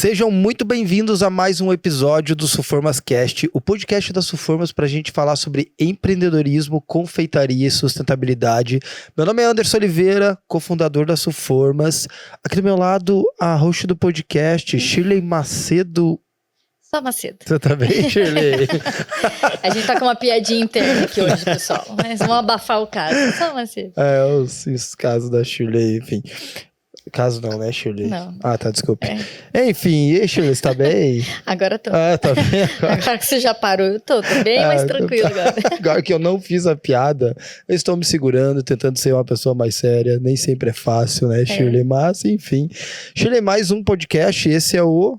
Sejam muito bem-vindos a mais um episódio do Suformas Cast, o podcast da Suformas para a gente falar sobre empreendedorismo, confeitaria e sustentabilidade. Meu nome é Anderson Oliveira, cofundador da Suformas. Aqui do meu lado, a host do podcast, Shirley Macedo. Só Macedo. Você tá bem, Shirley? A gente tá com uma piadinha interna aqui hoje, pessoal. Mas vamos abafar o caso. Só Macedo. Os casos da Shirley, enfim. Caso não, né, Shirley? Não. Ah, tá, desculpe. Enfim, e aí, Shirley, você tá bem? Agora tô. Ah, tá bem agora. Agora que você já parou, eu tô bem mais tranquilo agora. Agora que eu não fiz a piada, eu estou me segurando, tentando ser uma pessoa mais séria. Nem sempre é fácil, né, Shirley? Mas, enfim. Shirley, mais um podcast. Esse é o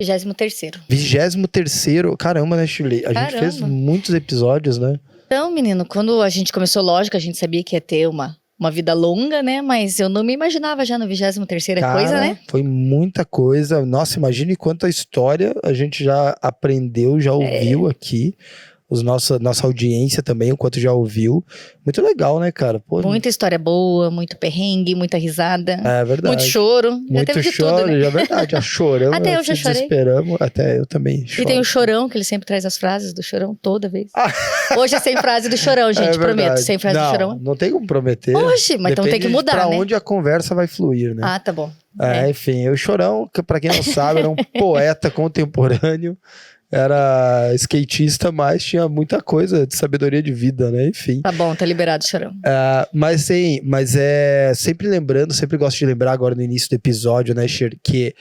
23º. 23º. Caramba, né, Shirley? A gente fez muitos episódios, né? Então, menino, quando a gente começou, lógico, a gente sabia que ia ter uma vida longa, né? Mas eu não me imaginava já no 23º coisa, né? Foi muita coisa. Nossa, imagine quanta história a gente já aprendeu, já ouviu aqui. Nossa audiência também, o quanto já ouviu. Muito legal, né, cara? Pô, muita história boa, muito perrengue, muita risada. É verdade. Muito choro. Já Muito teve de choro, tudo, né? É verdade. Já choramos. Até eu já chorei. Desesperamos. Até eu também choro. E tem o Chorão, que ele sempre traz as frases do Chorão toda vez. Hoje é sem frase do Chorão, gente, prometo. Sem frase do Chorão. Não tem como prometer. Oxe, mas então tem que mudar, pra né? onde a conversa vai fluir, né? Ah, tá bom. Enfim, o Chorão, que pra quem não sabe, era um poeta contemporâneo. Era skatista, mas tinha muita coisa de sabedoria de vida, né? Enfim. Tá bom, tá liberado, Chorão. Mas sempre lembrando, sempre gosto de lembrar agora no início do episódio, né, Shir, que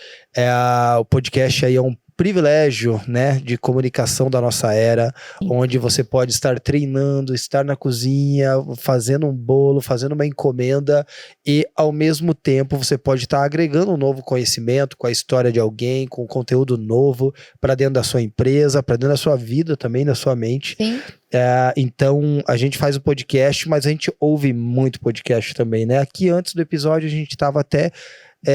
o podcast aí é um privilégio, né, de comunicação da nossa era, onde você pode estar treinando, estar na cozinha, fazendo um bolo, fazendo uma encomenda e, ao mesmo tempo, você pode estar agregando um novo conhecimento com a história de alguém, com conteúdo novo para dentro da sua empresa, para dentro da sua vida também, da sua mente. Sim. Então, a gente faz o podcast, mas a gente ouve muito podcast também, né? Aqui, antes do episódio, a gente estava até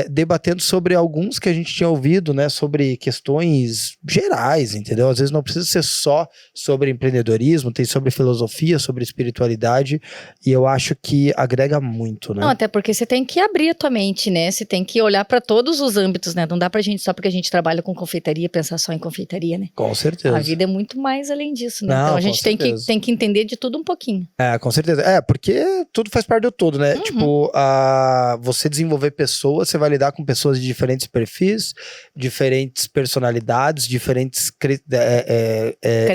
debatendo sobre alguns que a gente tinha ouvido, né, sobre questões gerais, entendeu? Às vezes não precisa ser só sobre empreendedorismo, tem sobre filosofia, sobre espiritualidade, e eu acho que agrega muito, né? Não, até porque você tem que abrir a tua mente, né? Você tem que olhar para todos os âmbitos, né? Não dá pra gente, só porque a gente trabalha com confeitaria, pensar só em confeitaria, né? Com certeza. A vida é muito mais além disso, né? Não, então a gente tem que entender de tudo um pouquinho. Com certeza. Porque tudo faz parte do todo, né? Tipo, você desenvolver pessoas, você vai lidar com pessoas de diferentes perfis, diferentes personalidades, diferentes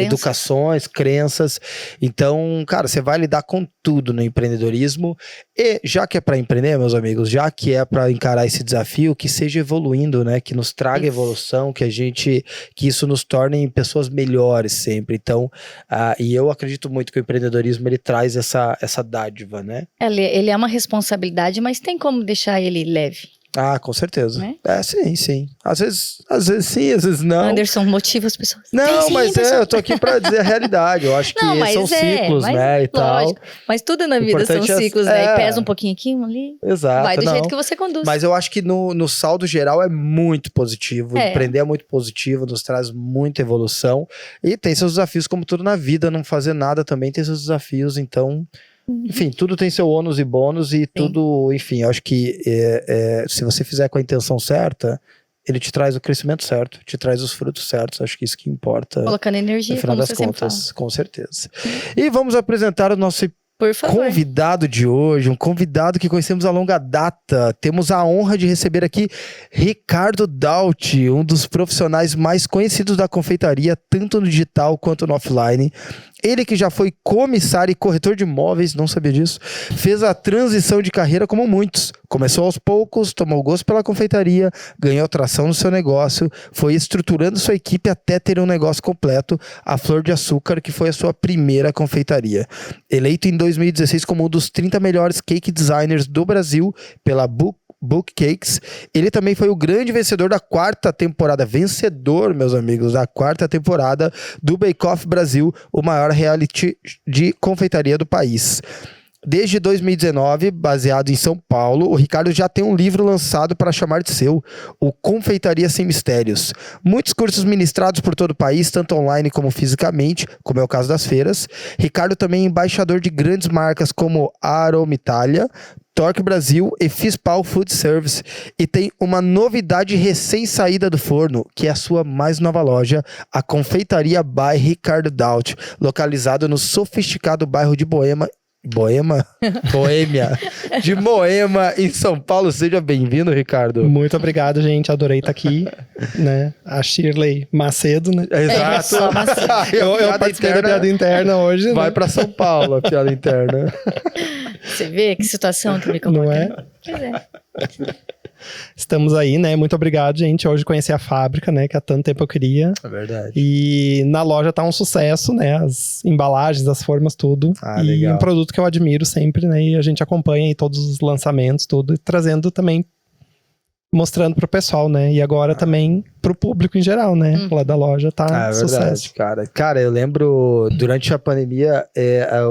educações, crenças. Então, cara, você vai lidar com tudo no empreendedorismo. E já que é para empreender, meus amigos, já que é para encarar esse desafio, que seja evoluindo, né? Que nos traga evolução, que isso nos torne pessoas melhores sempre. Então, e eu acredito muito que o empreendedorismo ele traz essa dádiva, né? Ele é uma responsabilidade, mas tem como deixar ele leve. Com certeza. Né? Sim. Às vezes sim, às vezes não. Anderson, motiva as pessoas. Não, mas eu tô aqui pra dizer a realidade. Eu acho que são ciclos, né, e tal. Mas tudo na vida são ciclos, né? E pesa um pouquinho aqui, um ali. Exato. Vai do jeito que você conduz. Mas eu acho que no saldo geral é muito positivo. Empreender é muito positivo, nos traz muita evolução. E tem seus desafios, como tudo na vida. Não fazer nada também tem seus desafios, então... Enfim, tudo tem seu ônus e bônus e tudo, enfim, eu acho que se você fizer com a intenção certa, ele te traz o crescimento certo, te traz os frutos certos, acho que isso que importa. Colocando energia, no final como das você contas, sempre fala. com certeza. E vamos apresentar o nosso convidado de hoje, um convidado que conhecemos a longa data. Temos a honra de receber aqui Ricardo Daut, um dos profissionais mais conhecidos da confeitaria, tanto no digital quanto no offline. Ele que já foi comissário e corretor de imóveis, não sabia disso, fez a transição de carreira como muitos. Começou aos poucos, tomou gosto pela confeitaria, ganhou tração no seu negócio, foi estruturando sua equipe até ter um negócio completo, a Flor de Açúcar, que foi a sua primeira confeitaria. Eleito em 2016 como um dos 30 melhores cake designers do Brasil pela Book Cakes, ele também foi o grande vencedor da 4ª temporada, meus amigos, da 4ª temporada do Bake Off Brasil, o maior reality de confeitaria do país. Desde 2019, baseado em São Paulo, o Ricardo já tem um livro lançado para chamar de seu, o Confeitaria Sem Mistérios. Muitos cursos ministrados por todo o país, tanto online como fisicamente, como é o caso das feiras. Ricardo também é embaixador de grandes marcas como a Aromitalia, Torque Brasil e Fispal Food Service. E tem uma novidade recém-saída do forno, que é a sua mais nova loja, a Confeitaria by Ricardo Daut, localizado no sofisticado bairro de Boêmia, de Moema, em São Paulo. Seja bem-vindo, Ricardo. Muito obrigado, gente. Adorei estar aqui, né? A Shirley Macedo, né? Exato. Eu participei da piada interna hoje, vai né? pra São Paulo, a piada interna. Você vê que situação que me coloca. Não é? Pois é. Estamos aí, né? Muito obrigado, gente. Hoje conheci a fábrica, né? Que há tanto tempo eu queria. É verdade. E na loja tá um sucesso, né? As embalagens, as formas, tudo. Ah, e legal. um produto que eu admiro sempre, né? E a gente acompanha aí todos os lançamentos, tudo. E trazendo também, mostrando pro pessoal, né? E agora também pro público em geral, né? Lá da loja tá É sucesso. verdade, cara. Cara, eu lembro, durante a pandemia,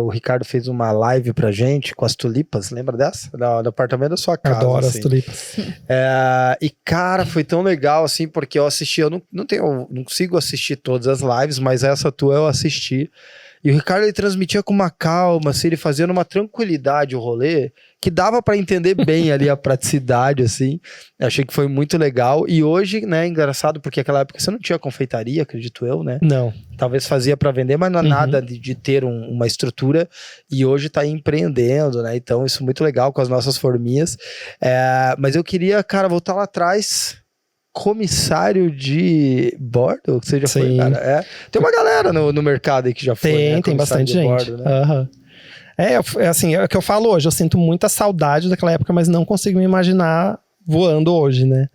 o Ricardo fez uma live pra gente com as tulipas, lembra dessa? No apartamento da sua casa. Adoro assim. as tulipas. E, cara, foi tão legal, assim, porque eu assisti, eu não consigo assistir todas as lives, mas essa tua eu assisti. E o Ricardo, ele transmitia com uma calma, assim, ele fazia numa tranquilidade o rolê, que dava pra entender bem ali a praticidade, assim. Eu achei que foi muito legal. E hoje, né, engraçado, porque naquela época você não tinha confeitaria, acredito eu, né? Não. Talvez fazia pra vender, mas não é nada de ter uma estrutura. E hoje tá aí empreendendo, né? Então, isso é muito legal com as nossas forminhas. Mas eu queria, cara, voltar lá atrás. Comissário de bordo? Que você já foi, Sim. cara? Tem uma galera no mercado aí que já foi, né? Tem bastante de gente. bordo, né? Aham. Assim, é o que eu falo hoje, eu sinto muita saudade daquela época, mas não consigo me imaginar voando hoje, né?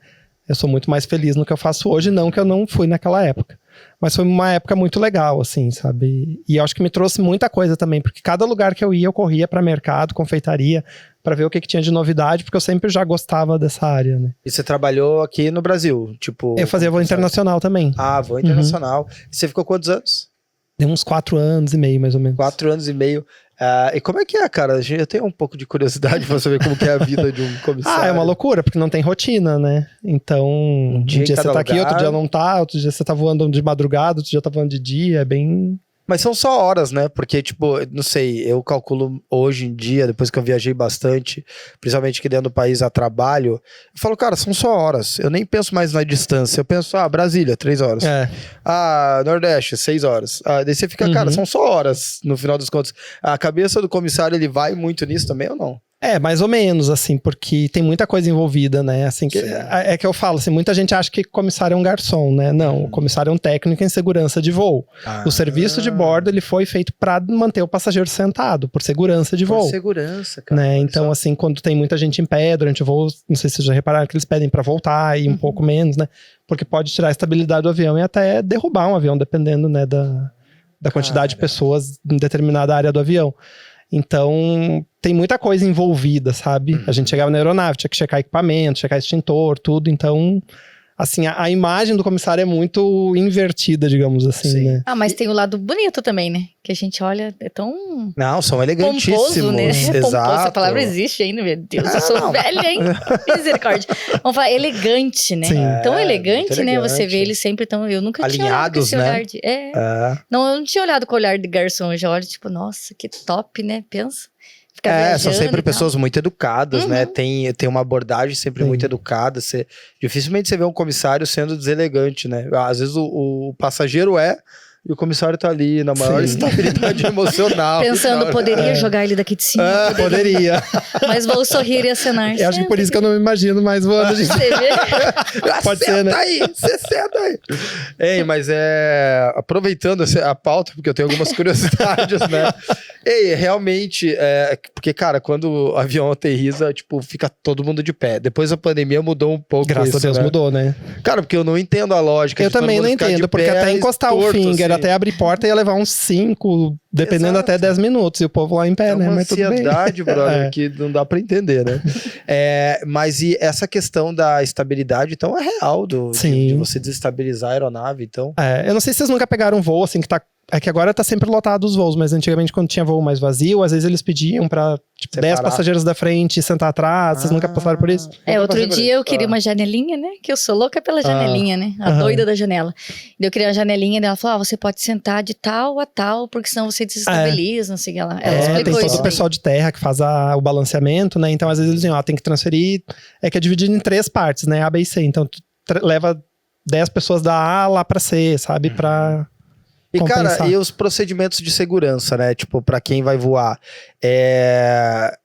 Eu sou muito mais feliz no que eu faço hoje, não que eu não fui naquela época. Mas foi uma época muito legal, assim, sabe? E eu acho que me trouxe muita coisa também, porque cada lugar que eu ia, eu corria para mercado, confeitaria, para ver o que tinha de novidade, porque eu sempre já gostava dessa área, né? E você trabalhou aqui no Brasil, tipo... Eu fazia voo internacional também. Ah, voo internacional. E você ficou quantos anos? Deu uns 4 anos e meio, mais ou menos. 4 anos e meio. E como é que é, cara? Eu tenho um pouco de curiosidade pra saber como que é a vida de um comissário. É uma loucura, porque não tem rotina, né? Então, um dia você tá aqui, outro dia não tá, outro dia você tá voando de madrugada, outro dia tá voando de dia, é bem... Mas são só horas, né? Porque, tipo, não sei, eu calculo hoje em dia, depois que eu viajei bastante, principalmente aqui dentro do país a trabalho, eu falo, cara, são só horas. Eu nem penso mais na distância. Eu penso, Brasília, 3 horas. Nordeste, 6 horas. Daí você fica, cara, são só horas, no final das contas. A cabeça do comissário, ele vai muito nisso também ou não? Mais ou menos, assim, porque tem muita coisa envolvida, né? Assim, é que eu falo, assim, muita gente acha que comissário é um garçom, né? Não, o comissário é um técnico em segurança de voo. O serviço de bordo, ele foi feito para manter o passageiro sentado, por segurança de voo. Por segurança, cara. Né? Então, assim, quando tem muita gente em pé durante o voo, não sei se vocês já repararam que eles pedem para voltar e um pouco menos, né? Porque pode tirar a estabilidade do avião e até derrubar um avião, dependendo, né, da quantidade de pessoas em determinada área do avião. Então, tem muita coisa envolvida, sabe? A gente chegava na aeronave, tinha que checar equipamento, checar extintor, tudo. Então, assim, a imagem do comissário é muito invertida, digamos assim, né? Mas tem o lado bonito também, né? Que a gente olha, é tão... Não, são elegantíssimos. Pomposo, né? Exato. Pomposo, essa palavra existe ainda, meu Deus. Eu sou velha, hein? Misericórdia. Vamos falar, elegante, né? Sim. Tão elegante, né? elegante. Você vê eles sempre tão... Eu nunca tinha olhado com esse né? olhar de... Não, eu não tinha olhado com o olhar de garçom. Eu já olho, tipo, nossa, que top, né? Pensa. São sempre pessoas muito educadas, né? Tem uma abordagem sempre muito educada. Dificilmente você vê um comissário sendo deselegante, né? Às vezes o passageiro e o comissário tá ali na maior estabilidade emocional. Pensando, poderia jogar ele daqui de cima? Poderia. Mas vou sorrir e acenar. Eu acho que por isso que eu não me imagino mais voando. Você vê? Pode ser, né? Você senta aí. Ei, mas aproveitando a pauta, porque eu tenho algumas curiosidades, né? Realmente, porque, cara, quando o avião aterriza, tipo, fica todo mundo de pé. Depois da pandemia mudou um pouco. Graças a Deus, né? Mudou, né? Cara, porque eu não entendo a lógica. Eu também não entendo, porque até encostar o finger, até abrir porta, ia levar uns 5, dependendo até 10 minutos. E o povo lá em pé, né? Mas tudo bem. É uma ansiedade, brother, que não dá pra entender, né? Mas e essa questão da estabilidade, então, é real, de você desestabilizar a aeronave, então... Eu não sei se vocês nunca pegaram um voo, assim, que tá É que agora tá sempre lotado os voos, mas antigamente quando tinha voo mais vazio, às vezes eles pediam pra, tipo, 10 passageiros da frente sentar atrás. Vocês nunca passaram por isso? Outro dia eu queria uma janelinha, né? Que eu sou louca pela janelinha, né? A doida da janela. Eu queria uma janelinha e ela falou, você pode sentar de tal a tal, porque senão você desestabiliza, não sei o que lá. Ela explicou tem isso. todo o pessoal de terra que faz o balanceamento, né? Então às vezes eles dizem, tem que transferir, que é dividido em 3 partes, né? A, B e C. Então tu leva 10 pessoas da A lá pra C, sabe? Pra... E, compensar. cara, e os procedimentos de segurança, né? Tipo, pra quem vai voar,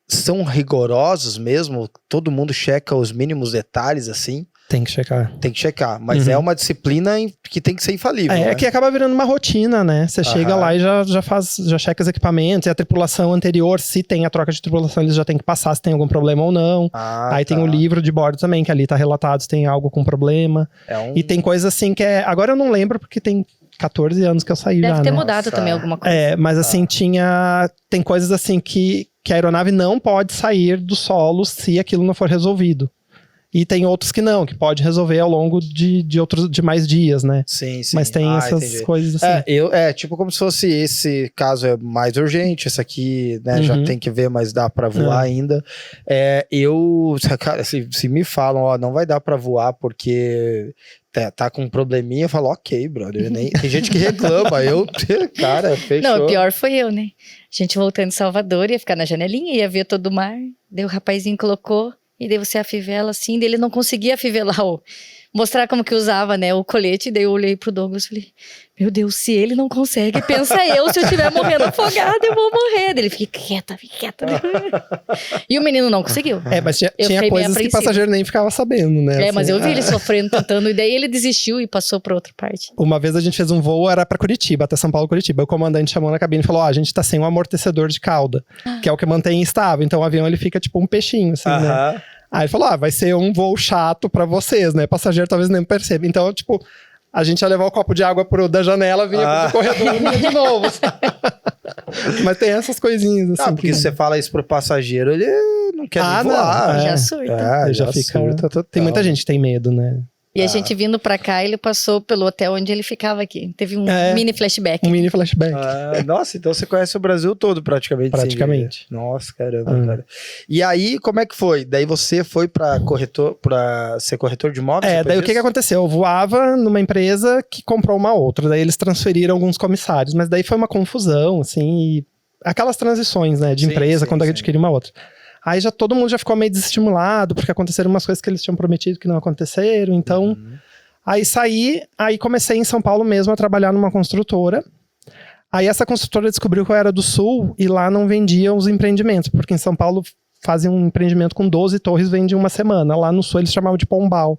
são rigorosos mesmo? Todo mundo checa os mínimos detalhes, assim? Tem que checar. Tem que checar, mas é uma disciplina que tem que ser infalível, né? Que acaba virando uma rotina, né? Você chega lá e já checa os equipamentos, e a tripulação anterior, se tem a troca de tripulação, eles já tem que passar se tem algum problema ou não. Aí tem o livro de bordo também, que ali tá relatado se tem algo com problema. E tem coisa assim que agora eu não lembro, porque tem 14 anos que eu saí. Deve já, ter né? mudado também alguma coisa. Mas assim, tem coisas assim que a aeronave não pode sair do solo se aquilo não for resolvido. E tem outros que não, que pode resolver ao longo de mais dias, né? Sim. Mas tem essas coisas assim. Tipo como se fosse esse caso é mais urgente, esse aqui, né, já tem que ver, mas dá pra voar ainda. Cara, se me falam, não vai dar pra voar porque tá com um probleminha, eu falo, ok, brother. Tem gente que reclama, cara, fechou. Não, o pior foi eu, né? A gente voltando de Salvador, ia ficar na janelinha, ia ver todo o mar, daí o rapazinho colocou, e daí você afivela assim, daí ele não conseguia afivelar mostrar como que usava, né, o colete, daí eu olhei pro Douglas e falei, meu Deus, se ele não consegue, pensa eu, se eu estiver morrendo afogada, eu vou morrer. Daí ele, fica quieta. E o menino não conseguiu. Mas tinha coisas que o passageiro nem ficava sabendo, né? Mas eu vi ele sofrendo, tentando, e daí ele desistiu e passou pra outra parte. Uma vez a gente fez um voo, era pra Curitiba, até São Paulo, Curitiba. O comandante chamou na cabine e falou, a gente tá sem um amortecedor de cauda, que é o que mantém estável. Então o avião, ele fica tipo um peixinho, assim, né? Aí ele falou, vai ser um voo chato pra vocês, né? Passageiro talvez nem perceba. Então, tipo, a gente ia levar o copo de água da janela, vinha pro corredor e vinha de novo. Mas tem essas coisinhas, assim. Porque se você fala isso pro passageiro, ele não quer nem voar. Já surta. Já fica... Tem muita gente que tem medo, né? E a gente vindo pra cá, ele passou pelo hotel onde ele ficava aqui. Teve um mini flashback. Um mini flashback. Nossa, então você conhece o Brasil todo praticamente. Praticamente. Nossa, caramba, cara. E aí, como é que foi? Daí você foi pra ser corretor de imóveis? Daí o que aconteceu? Eu voava numa empresa que comprou uma outra. Daí eles transferiram alguns comissários. Mas daí foi uma confusão, assim. Aquelas transições, né, de empresa, quando adquire uma outra. Aí todo mundo já ficou meio desestimulado, porque aconteceram umas coisas que eles tinham prometido que não aconteceram. Então, aí saí, aí comecei em São Paulo mesmo a trabalhar numa construtora. Aí essa construtora descobriu que eu era do Sul e lá não vendiam os empreendimentos, porque em São Paulo faziam um empreendimento com 12 torres, vendiam uma semana. Lá no Sul eles chamavam de Pombal.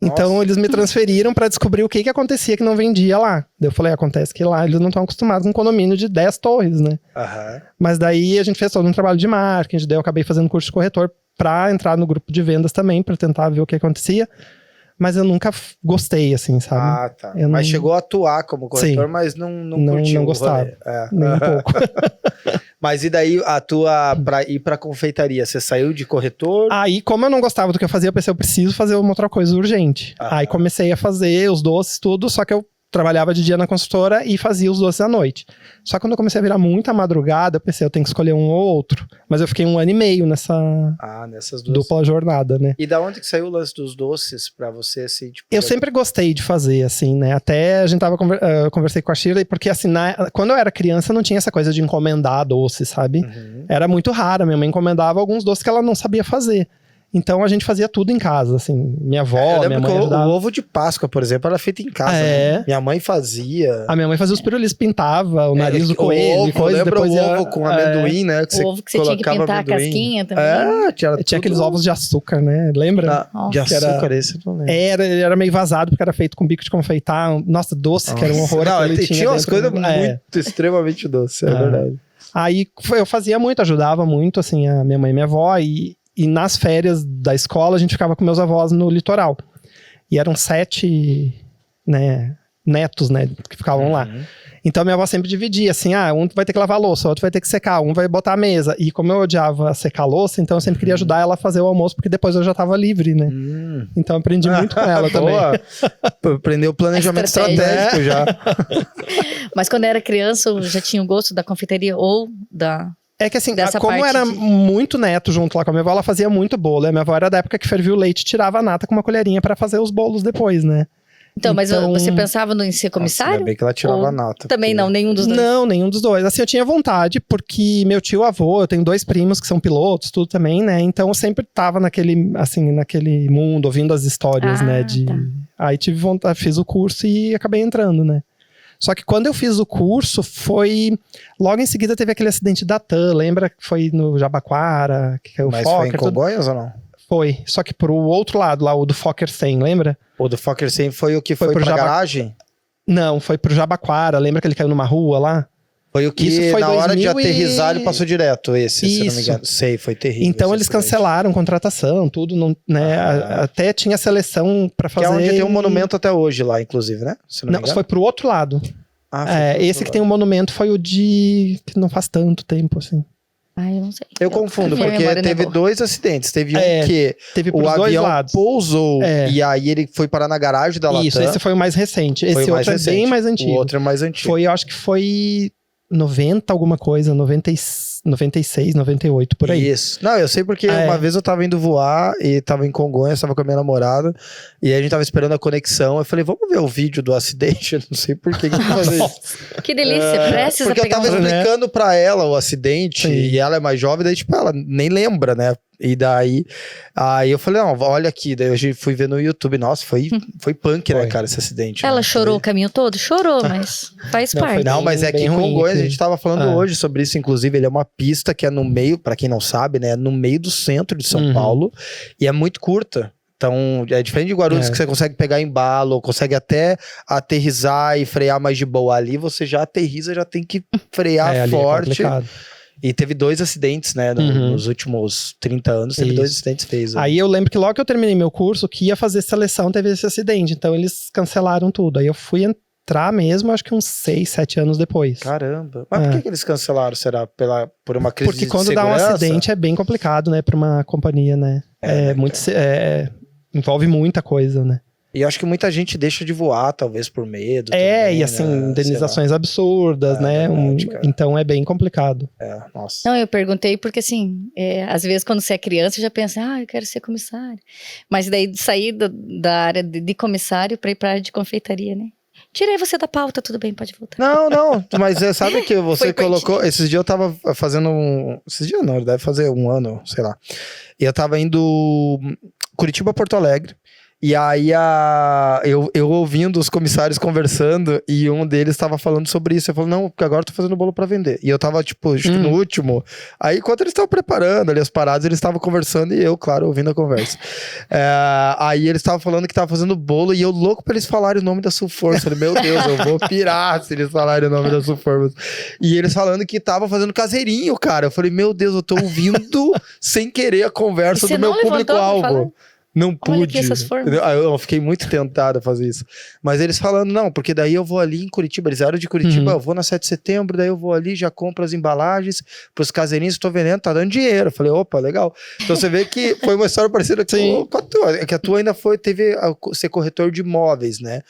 Então eles me transferiram pra descobrir o que acontecia que não vendia lá. Daí eu falei, acontece que lá eles não estão acostumados com um condomínio de 10 torres, né? Mas daí a gente fez todo um trabalho de marketing, daí eu acabei fazendo curso de corretor pra entrar no grupo de vendas também, pra tentar ver o que acontecia. Mas eu nunca gostei, assim, sabe? Tá. Mas chegou a atuar como corretor, mas não curtiu. Não gostava, nem um pouco. Mas e daí, pra ir pra confeitaria, você saiu de corretor? Aí, como eu não gostava do que eu fazia, eu pensei, eu preciso fazer uma outra coisa urgente. Aí comecei a fazer os doces, tudo, só que eu trabalhava de dia na construtora e fazia os doces à noite. Só que quando eu comecei a virar muita madrugada, eu pensei, eu tenho que escolher um ou outro. Mas eu fiquei 1 ano e meio nessas duas dupla jornada, né? E da onde que saiu o lance dos doces pra você, assim? Tipo, eu sempre gostei de fazer, assim, né? Até a gente conversei com a Shirley, porque assim, quando eu era criança, não tinha essa coisa de encomendar doce, sabe? Era muito raro. Minha mãe encomendava alguns doces que ela não sabia fazer. Então a gente fazia tudo em casa, assim. Minha avó, minha mãe ajudava. O ovo de Páscoa, por exemplo, era feito em casa. Né? Minha mãe fazia. A minha mãe fazia os pirulis, pintava o nariz do coelho. Lembra o ovo com amendoim, né? Que o ovo que você tinha que pintar a casquinha também. Tinha aqueles ovos de açúcar, né? Lembra? De açúcar, esse eu não lembro. Ele era meio vazado, porque era feito com bico de confeitar. Nossa, doce, que era um horror. Tinha umas coisas muito extremamente doces, é verdade. Aí eu fazia muito, ajudava muito, assim, a minha mãe e minha avó. E nas férias da escola, a gente ficava com meus avós no litoral. E eram 7, né, netos, né, que ficavam lá. Então, minha avó sempre dividia, assim, um vai ter que lavar a louça, outro vai ter que secar, um vai botar a mesa. E como eu odiava secar a louça, então eu sempre queria ajudar ela a fazer o almoço, porque depois eu já tava livre, né? Então, eu aprendi muito com ela também. Aprendeu o planejamento estratégico já. Mas quando era criança, eu já tinha o gosto da confeitaria ou da... É que assim, Dessa como parte era de- muito neto junto lá com a minha avó, ela fazia muito bolo. A minha avó era da época que fervia o leite e tirava a nata com uma colherinha pra fazer os bolos depois, né? Então, mas Então- você pensava em ser Nossa, comissário? ainda bem que ela tirava Ou a nata. Também porque- não, nenhum dos dois. Não, nenhum dos dois. Assim, eu tinha vontade, porque meu tio avô, eu tenho 2 primos que são pilotos, tudo também, né? Então eu sempre tava naquele mundo, ouvindo as histórias, Ah, né? tá. Aí tive vontade, fiz o curso e acabei entrando, né? Só que quando eu fiz o curso, foi... Logo em seguida teve aquele acidente da TAM, lembra que foi no Jabaquara, que caiu o Mas foi em Fokker, tudo? Congonhas ou não? Foi, só que pro outro lado lá, o do Fokker 100, lembra? O do Fokker 100 foi o que Foi foi pro pra Jaba- garagem? Não, foi pro Jabaquara, lembra que ele caiu numa rua lá? Foi o que Isso foi na hora de 2000 e- aterrissar ele passou direto, esse, se não me Isso. engano. Sei, foi terrível. Então esse eles acidente. cancelaram contratação, tudo, não, né? Ah. Até tinha seleção pra Que fazer. é onde tem um monumento até hoje lá, inclusive, né? Se não me Não, engano. foi pro outro lado. Ah, foi pro outro Esse que lado. tem um monumento foi o de. Que não faz tanto tempo, assim. Ai, eu não sei. Eu confundo, a minha porque memória não é teve boa. 2 acidentes. Teve um É, que Teve o pros dois avião lados. pousou É. e aí ele foi parar na garagem da Latam. Isso, esse foi o mais recente. Esse Foi o mais outro é bem recente. mais antigo. O outro é mais antigo. Foi, eu acho que foi 90 alguma coisa, 96, 98, por aí. Isso. Não, eu sei porque É. uma vez eu tava indo voar e tava em Congonhas, tava com a minha namorada, e aí a gente tava esperando a conexão. Eu falei, vamos ver o vídeo do acidente? Eu não sei por que eu vou fazer isso. Que delícia, prestes a Porque eu pegar tava um... né? explicando pra ela o acidente, Sim. e ela é mais jovem, daí tipo, ela nem lembra, né? E daí, aí eu falei, não, olha aqui, daí eu fui ver no YouTube, nossa, foi punk, né, Foi. cara, esse acidente. Ela né? chorou o caminho todo? Chorou, mas faz Não, foi parte. Não, bem- mas é que bem ruim, Congonhas, a que- gente tava falando Ah. hoje sobre isso, inclusive, ele é uma pista que é no meio, pra quem não sabe, né, no meio do centro de São Uhum. Paulo, e é muito curta. Então, é diferente de Guarulhos, É. que você consegue pegar embalo, consegue até aterrissar e frear mais de boa. Ali você já aterrissa, já tem que frear ali é forte. complicado. E teve 2 acidentes, né, Uhum. nos últimos 30 anos, teve 2 Isso. acidentes feios. Aí eu lembro que logo que eu terminei meu curso, que ia fazer seleção, teve esse acidente. Então eles cancelaram tudo. Aí eu fui entrar mesmo, acho que uns 6, 7 anos depois. Caramba. Mas por que eles cancelaram? Será? Por uma crise Porque de quando dá um segurança? acidente é bem complicado, né, pra uma companhia, né? É, Muito, envolve muita coisa, né? E eu acho que muita gente deixa de voar, talvez por medo. E também, assim, né? indenizações absurdas, É né? verdade, cara. Então é bem complicado. Sei lá. Nossa. Não, eu perguntei porque, assim, às vezes quando você é criança, você já pensa, eu quero ser comissário. Mas daí sair da área de comissário pra ir pra área de confeitaria, né? Tirei você da pauta, tudo bem, pode voltar. Não, mas sabe que você Foi colocou. pertinho. Esses dias eu tava fazendo Esses dias não, deve fazer um ano, sei lá. E eu tava indo Curitiba, Porto Alegre. E aí eu ouvindo os comissários conversando e um deles tava falando sobre isso. Eu falei, não, porque agora eu tô fazendo bolo pra vender. E eu tava, tipo, acho que no último. Aí, enquanto eles estavam preparando ali as paradas, eles estavam conversando e eu, claro, ouvindo a conversa. Aí eles estavam falando que tava fazendo bolo e eu louco pra eles falarem o nome da Sulformas. Eu falei, meu Deus, eu vou pirar se eles falarem o nome da Sulformas. E eles falando que tava fazendo caseirinho, cara. Eu falei, meu Deus, eu tô ouvindo sem querer a conversa E você do meu não levantou pra falar? público-alvo. Não Olha aqui pude. essas formas. Eu fiquei muito tentado a fazer isso. Mas eles falando, não, porque daí eu vou ali em Curitiba. Eles eram de Curitiba, eu vou na 7 de setembro, daí eu vou ali, já compro as embalagens pros caseirinhos, tô vendendo, tá dando dinheiro. Eu falei, opa, legal. Então você vê que foi uma história parecida com a tua. É que a tua ainda teve ser corretor de imóveis, né?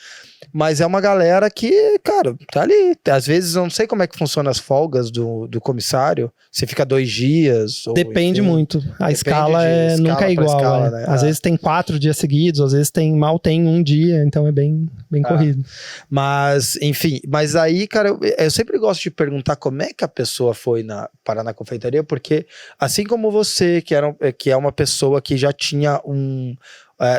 Mas é uma galera que, cara, tá ali. Às vezes eu não sei como é que funciona as folgas do comissário. Você fica 2 dias. Ou, Depende enfim. muito. A Depende escala de nunca é escala pra igual. escala, né? né? Às vezes tem 4 dias seguidos, às vezes mal tem um dia, então é bem corrido. Mas, enfim, mas aí, cara, eu sempre gosto de perguntar como é que a pessoa foi parar na confeitaria, porque assim como você, que é uma pessoa que já tinha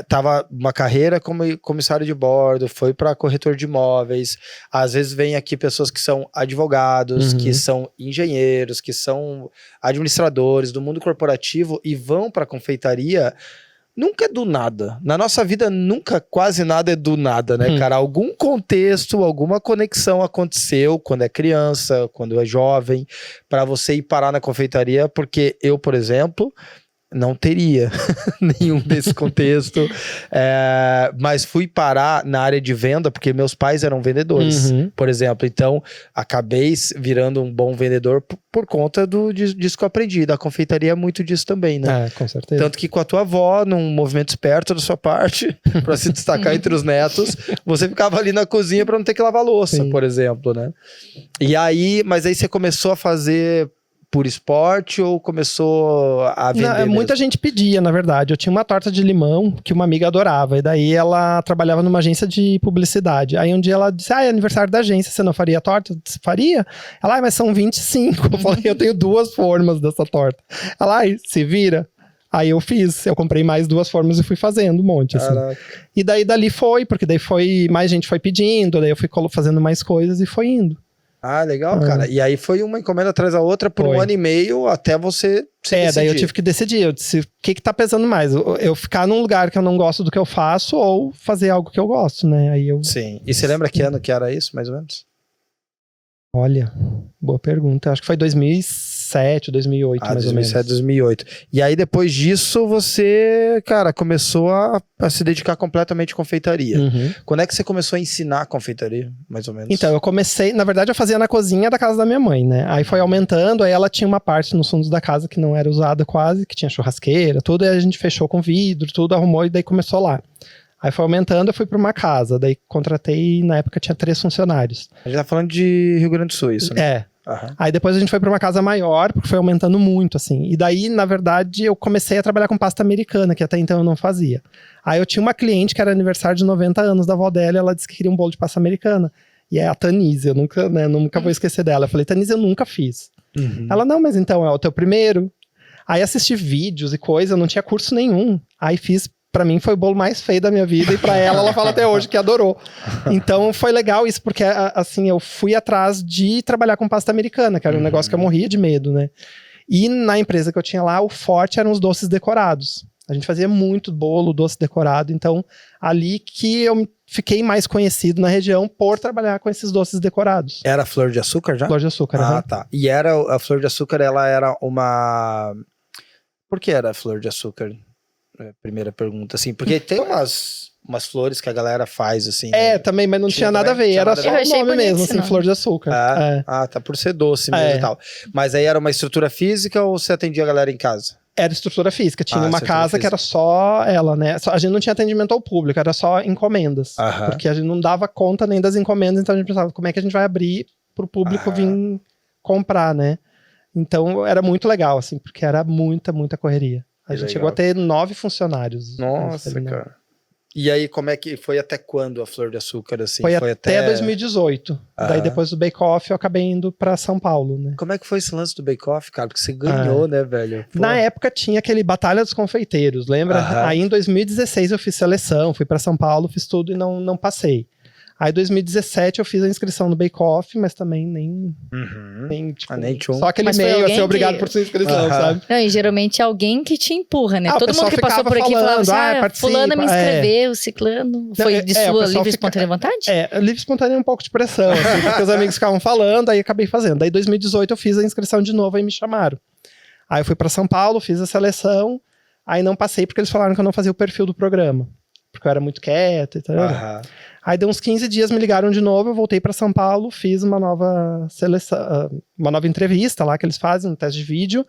tava uma carreira como comissário de bordo, foi para corretor de imóveis, às vezes vem aqui pessoas que são advogados, que são engenheiros, que são administradores do mundo corporativo e vão para confeitaria. Nunca é do nada. Na nossa vida, nunca, quase nada é do nada, né, cara? Algum contexto, alguma conexão aconteceu quando é criança, quando é jovem, para você ir parar na confeitaria, porque eu, por exemplo, não teria nenhum desse contexto. Mas fui parar na área de venda, porque meus pais eram vendedores, por exemplo. Então, acabei virando um bom vendedor por conta disso que eu aprendi. Da confeitaria é muito disso também, né? Com certeza. Tanto que com a tua avó, num movimento esperto da sua parte, para se destacar entre os netos, você ficava ali na cozinha para não ter que lavar louça, por exemplo, né? E aí, mas aí você começou a fazer por esporte ou começou a vender? Muita gente pedia, na verdade. Eu tinha uma torta de limão que uma amiga adorava. E daí ela trabalhava numa agência de publicidade. Aí um dia ela disse, é aniversário da agência, você não faria torta? Eu disse, faria? Ela, mas são 25. Eu falei, eu tenho 2 formas dessa torta. Ela, se vira. Aí eu fiz, eu comprei mais 2 formas e fui fazendo um monte, assim. E daí dali foi, porque daí mais gente foi pedindo, daí eu fui fazendo mais coisas e foi indo. Legal, cara. E aí foi uma encomenda atrás da outra por 1 ano e meio até você se decidir. Daí eu tive que decidir. Eu disse, o que tá pesando mais? Eu ficar num lugar que eu não gosto do que eu faço ou fazer algo que eu gosto, né? Aí eu... Sim. E você lembra que ano que era isso, mais ou menos? Olha, boa pergunta. Acho que foi 2007, 2008, mais 2007, ou menos. 2008. E aí, depois disso, você, cara, começou a se dedicar completamente à confeitaria. Quando é que você começou a ensinar confeitaria, mais ou menos? Então, eu comecei... Na verdade, eu fazia na cozinha da casa da minha mãe, né? Aí foi aumentando, aí ela tinha uma parte nos fundos da casa que não era usada quase, que tinha churrasqueira, tudo, e a gente fechou com vidro, tudo, arrumou, e daí começou lá. Aí foi aumentando, eu fui para uma casa, daí contratei, na época tinha 3 funcionários. A gente tá falando de Rio Grande do Sul, isso, né? Aí depois a gente foi para uma casa maior, porque foi aumentando muito, assim. E daí, na verdade, eu comecei a trabalhar com pasta americana, que até então eu não fazia. Aí eu tinha uma cliente que era aniversário de 90 anos da avó dela, e ela disse que queria um bolo de pasta americana. E é a Tanise, eu nunca vou esquecer dela. Eu falei, Tanise, eu nunca fiz. Ela, não, mas então é o teu primeiro. Aí assisti vídeos e coisa, eu não tinha curso nenhum. Aí fiz. Pra mim foi o bolo mais feio da minha vida e pra ela fala até hoje que adorou. Então foi legal isso, porque assim, eu fui atrás de trabalhar com pasta americana, que era um negócio que eu morria de medo, né? E na empresa que eu tinha lá, o forte eram os doces decorados. A gente fazia muito bolo, doce decorado, então ali que eu fiquei mais conhecido na região por trabalhar com esses doces decorados. Era flor de açúcar já? Flor de açúcar, tá. E a flor de açúcar, ela era uma... Por que era a flor de açúcar? Primeira pergunta, assim, porque tem umas flores que a galera faz, assim. Também, mas não tinha nada a ver, era só o nome mesmo, assim, flor de açúcar. Tá por ser doce mesmo e tal. Mas aí era uma estrutura física ou você atendia a galera em casa? Era estrutura física, tinha uma casa que era só ela, né? A gente não tinha atendimento ao público, era só encomendas. Porque a gente não dava conta nem das encomendas, então a gente pensava, como é que a gente vai abrir pro público vir comprar, né? Então era muito legal, assim, porque era muita correria. A gente chegou a ter 9 funcionários. Nossa, cara. E aí, como é que foi até quando a flor de açúcar, assim? Foi até 2018. Daí depois do Bake Off eu acabei indo pra São Paulo, né? Como é que foi esse lance do Bake Off, cara? Porque você ganhou, né, velho? Pô. Na época tinha aquele Batalha dos Confeiteiros, lembra? Aí em 2016 eu fiz seleção, fui pra São Paulo, fiz tudo e não passei. Aí em 2017 eu fiz a inscrição no Bake Off, mas também nem tipo, só aquele e-mail, assim, obrigado por sua inscrição, sabe? Não, e geralmente é alguém que te empurra, né? Todo mundo que passou por aqui falava assim, fulano me inscreveu, ciclano. Foi de sua livre espontânea vontade? Livre espontânea é um pouco de pressão, assim, porque os amigos ficavam falando, aí acabei fazendo. Daí em 2018 eu fiz a inscrição de novo, aí me chamaram. Aí eu fui pra São Paulo, fiz a seleção, aí não passei porque eles falaram que eu não fazia o perfil do programa. Porque eu era muito quieto e tal. Aí deu uns 15 dias, me ligaram de novo, eu voltei para São Paulo, fiz uma nova seleção, uma nova entrevista lá que eles fazem, um teste de vídeo.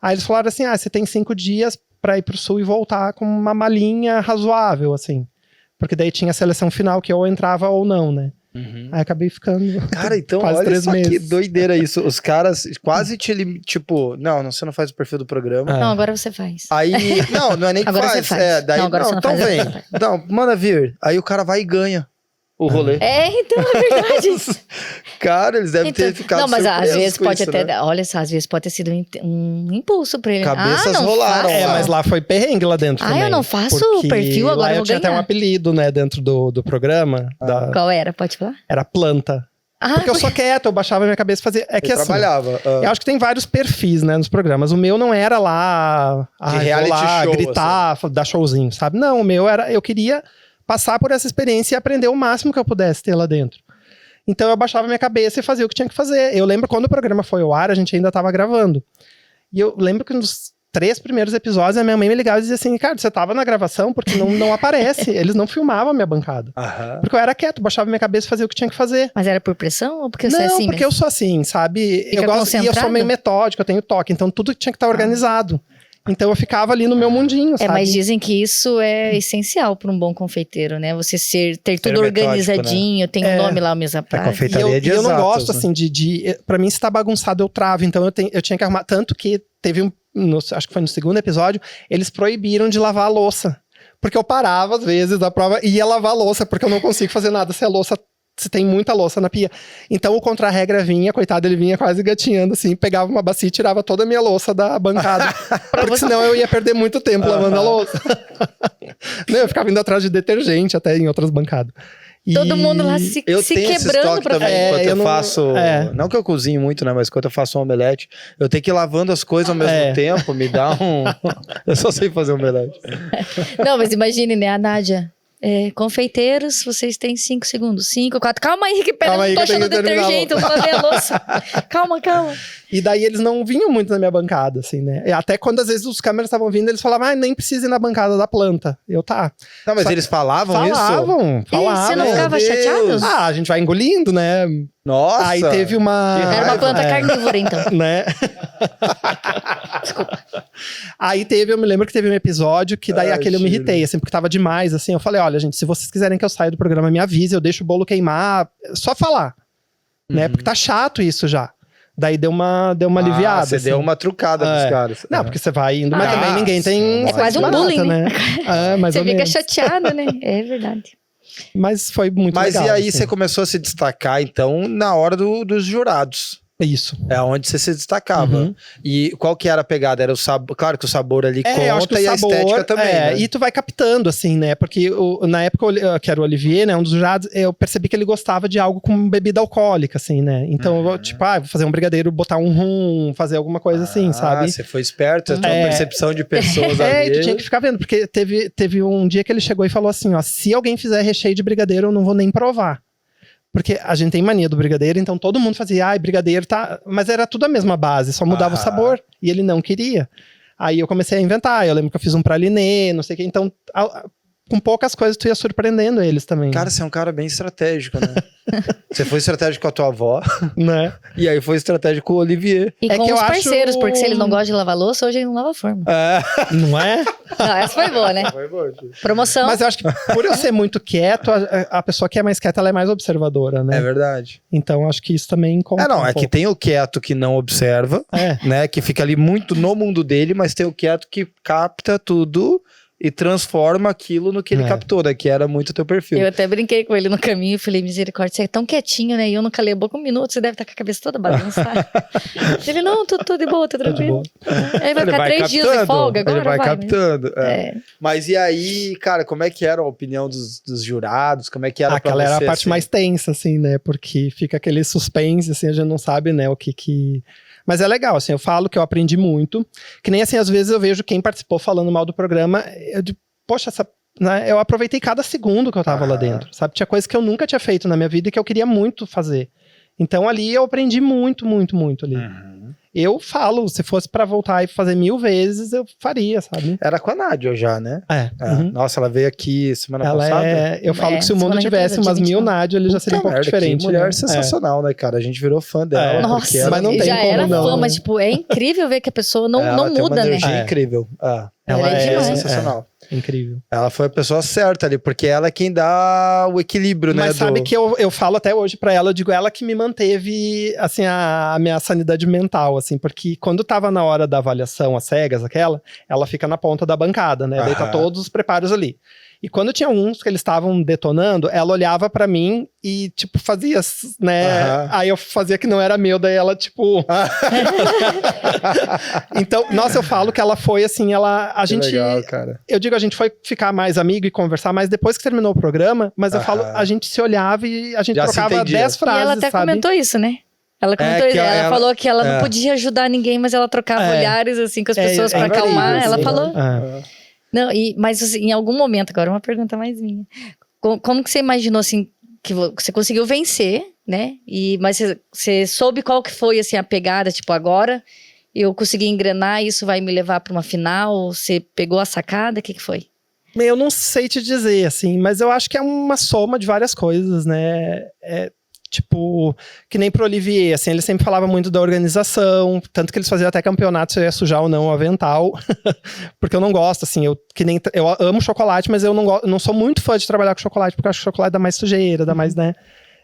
Aí eles falaram assim, você tem 5 dias para ir pro Sul e voltar com uma malinha razoável, assim. Porque daí tinha a seleção final que eu entrava ou não, né? Aí acabei ficando. Cara, então quase olha 3 só meses. Que doideira isso. Os caras quase tipo, não, você não faz o perfil do programa. Não, agora você faz. Aí, não é nem que agora faz. Você faz. Daí, agora você não então faz. vem. Não, manda vir. Aí o cara vai e ganha o rolê. Então é verdade. Cara, eles devem ter ficado não, mas às vezes com pode isso, até, né? olha só, às vezes pode ter sido um impulso pra ele. Cabeças não rolaram. faço. Mas lá foi perrengue lá dentro também. Eu não faço porque o perfil, agora lá eu vou tinha até um ganhar. apelido, né, dentro do programa. Qual era? Pode falar? Era planta. Porque eu sou quieto, eu baixava a minha cabeça e fazia... É que assim, trabalhava. Eu acho que tem vários perfis, né, nos programas. O meu não era lá... De reality show, gritar, dar showzinho, sabe? Não, o meu era... Eu queria passar por essa experiência e aprender o máximo que eu pudesse ter lá dentro. Então eu baixava a minha cabeça e fazia o que tinha que fazer. Eu lembro quando o programa foi ao ar, a gente ainda estava gravando. E eu lembro que nos 3 primeiros episódios, a minha mãe me ligava e dizia assim, cara, você tava na gravação porque não aparece. Eles não filmavam a minha bancada. Porque eu era quieto, baixava minha cabeça e fazia o que tinha que fazer. Mas era por pressão ou porque você é assim Não, mesmo? porque eu sou assim, sabe? Fica Eu gosto, e eu sou meio metódico, eu tenho toque, então tudo tinha que estar organizado. Então eu ficava ali no meu mundinho, sabe? Mas dizem que isso é essencial para um bom confeiteiro, né? Você ter tudo metódico, organizadinho, né? Tem um nome lá, o mesa praia. Confeitaria de eu exatos, não gosto, né? assim, pra mim, se tá bagunçado, eu travo. Então eu tinha que arrumar. Tanto que teve acho que foi no 2º episódio, eles proibiram de lavar a louça. Porque eu parava, às vezes, da prova e ia lavar a louça, porque eu não consigo fazer nada se tem muita louça na pia. Então o contra-regra vinha, coitado, ele vinha quase gatinhando assim, pegava uma bacia e tirava toda a minha louça da bancada. Porque senão eu ia perder muito tempo lavando a louça. Não, eu ficava indo atrás de detergente até em outras bancadas. Todo mundo lá se quebrando pra também, enquanto eu faço. Não que eu cozinho muito, né? Mas quando eu faço um omelete, eu tenho que ir lavando as coisas ao mesmo tempo, me dá um. Eu só sei fazer omelete. Não, mas imagine, né? A Nádia. Confeiteiros, vocês têm 5 segundos. 5, 4. Calma aí, que pera, eu tô achando detergente, eu não lavei a louça. Calma. E daí eles não vinham muito na minha bancada, assim, né? Até quando às vezes os câmeras estavam vindo, eles falavam, nem precisa ir na bancada da planta. Eu, tá. Não, mas eles falavam isso? Falavam. Você não ficava chateado? A gente vai engolindo, né? Nossa! Aí teve uma... Era uma planta carnívora, então. Né? Desculpa. Aí eu me lembro que teve um episódio que daí aquele eu me irritei, assim, porque tava demais, assim. Eu falei, olha, gente, se vocês quiserem que eu saia do programa, me avise, eu deixo o bolo queimar. Só falar, né? Porque tá chato isso já. Daí deu uma aliviada. Você assim. deu uma trucada pros caras. Não, porque você vai indo, mas também ninguém tem... É quase um bullying, né? Mais você ou fica menos. chateado, né? É verdade. Mas foi muito legal. Mas e aí assim. você começou a se destacar, então, na hora dos jurados. Isso. É onde você se destacava. E qual que era a pegada? Era o sabor. Claro que o sabor ali conta e a estética também. Né? E tu vai captando, assim, né? Porque na época que era o Olivier, né? Um dos jurados, eu percebi que ele gostava de algo com bebida alcoólica, assim, né? Então, eu, tipo, vou fazer um brigadeiro, botar um rum, fazer alguma coisa assim, sabe? Você foi esperto, a tua percepção de pessoas ali. Tu tinha que ficar vendo, porque teve um dia que ele chegou e falou assim, ó, se alguém fizer recheio de brigadeiro, eu não vou nem provar. Porque a gente tem mania do brigadeiro, então todo mundo fazia, brigadeiro tá... Mas era tudo a mesma base, só mudava o sabor. E ele não queria. Aí eu comecei a inventar, eu lembro que eu fiz um pralinê, não sei o que. Então, com poucas coisas, tu ia surpreendendo eles também. Cara, você é um cara bem estratégico, né? Você foi estratégico com a tua avó, né? E aí foi estratégico com o Olivier. E com os parceiros, porque se ele não gosta de lavar louça, hoje ele não lava forma. Não é? Não, essa foi boa, né? Foi boa. Promoção. Mas eu acho que por eu ser muito quieto, a pessoa que é mais quieta, ela é mais observadora, né? É verdade. Então, acho que isso também conta que tem o quieto que não observa, né? Que fica ali muito no mundo dele, mas tem o quieto que capta tudo e transforma aquilo no que ele captou, né? Que era muito o teu perfil. Eu até brinquei com ele no caminho e falei, misericórdia, você é tão quietinho, né? E eu não calei a boca um minuto, você deve estar com a cabeça toda bagunçada. Ele, não, tô de boa, tô tranquilo. Aí vai ficar 3 dias de folga agora, ele vai captando. Né? Mas e aí, cara, como é que era a opinião dos jurados? Como é que era aquela pra você? Era a parte mais tensa, assim, né? Porque fica aquele suspense, assim, a gente não sabe, né, o que... Mas é legal, assim, eu falo que eu aprendi muito. Que nem assim, às vezes eu vejo quem participou falando mal do programa, eu digo, poxa, né, eu aproveitei cada segundo que eu tava lá dentro, sabe? Tinha coisa que eu nunca tinha feito na minha vida e que eu queria muito fazer. Então ali eu aprendi muito, muito, muito ali. Eu falo, se fosse pra voltar e fazer 1000 vezes, eu faria, sabe? Era com a Nádia já, né? Nossa, ela veio aqui semana passada. Eu falo que se o mundo tivesse umas 1000 Nádia, ele já seria um pouco diferente. Que mulher né? sensacional, né, cara? A gente virou fã dela. Nossa, ela mas não tem já como era não, fã, né? mas tipo, é incrível ver que a pessoa não tem muda, uma né? energia incrível. Ela é demais. sensacional. Incrível. Ela foi a pessoa certa ali, porque ela é quem dá o equilíbrio, né? Mas sabe que eu falo até hoje pra ela, eu digo, ela que me manteve, assim, a minha sanidade mental, assim, porque quando tava na hora da avaliação, as cegas, ela fica na ponta da bancada, né? Daí tá todos os preparos ali. E quando tinha uns que eles estavam detonando, ela olhava pra mim e, tipo, fazia, né? Aí eu fazia que não era meu, daí ela, tipo... Então, nossa, eu falo que ela foi, assim, a gente... legal, cara. Eu digo, a gente foi ficar mais amigo e conversar mais depois que terminou o programa, mas eu falo, a gente se olhava e a gente Já trocava 10 frases, E ela até sabe? comentou isso, né? Ela comentou isso. Ela falou que ela não podia ajudar ninguém, mas ela trocava olhares, assim, com as pessoas pra acalmar. Ela falou... Não, mas assim, em algum momento, agora uma pergunta mais minha. Como que você imaginou, assim, que você conseguiu vencer, né? Mas você soube qual que foi, assim, a pegada, tipo, agora eu consegui engrenar, isso vai me levar para uma final? Você pegou a sacada? O que foi? Eu não sei te dizer, assim, mas eu acho que é uma soma de várias coisas, né? Tipo, que nem pro Olivier, assim, ele sempre falava muito da organização, tanto que eles faziam até campeonato se eu ia sujar ou não o avental, porque eu não gosto, assim, eu amo chocolate, mas eu não sou muito fã de trabalhar com chocolate, porque eu acho que chocolate dá mais sujeira, dá mais, né?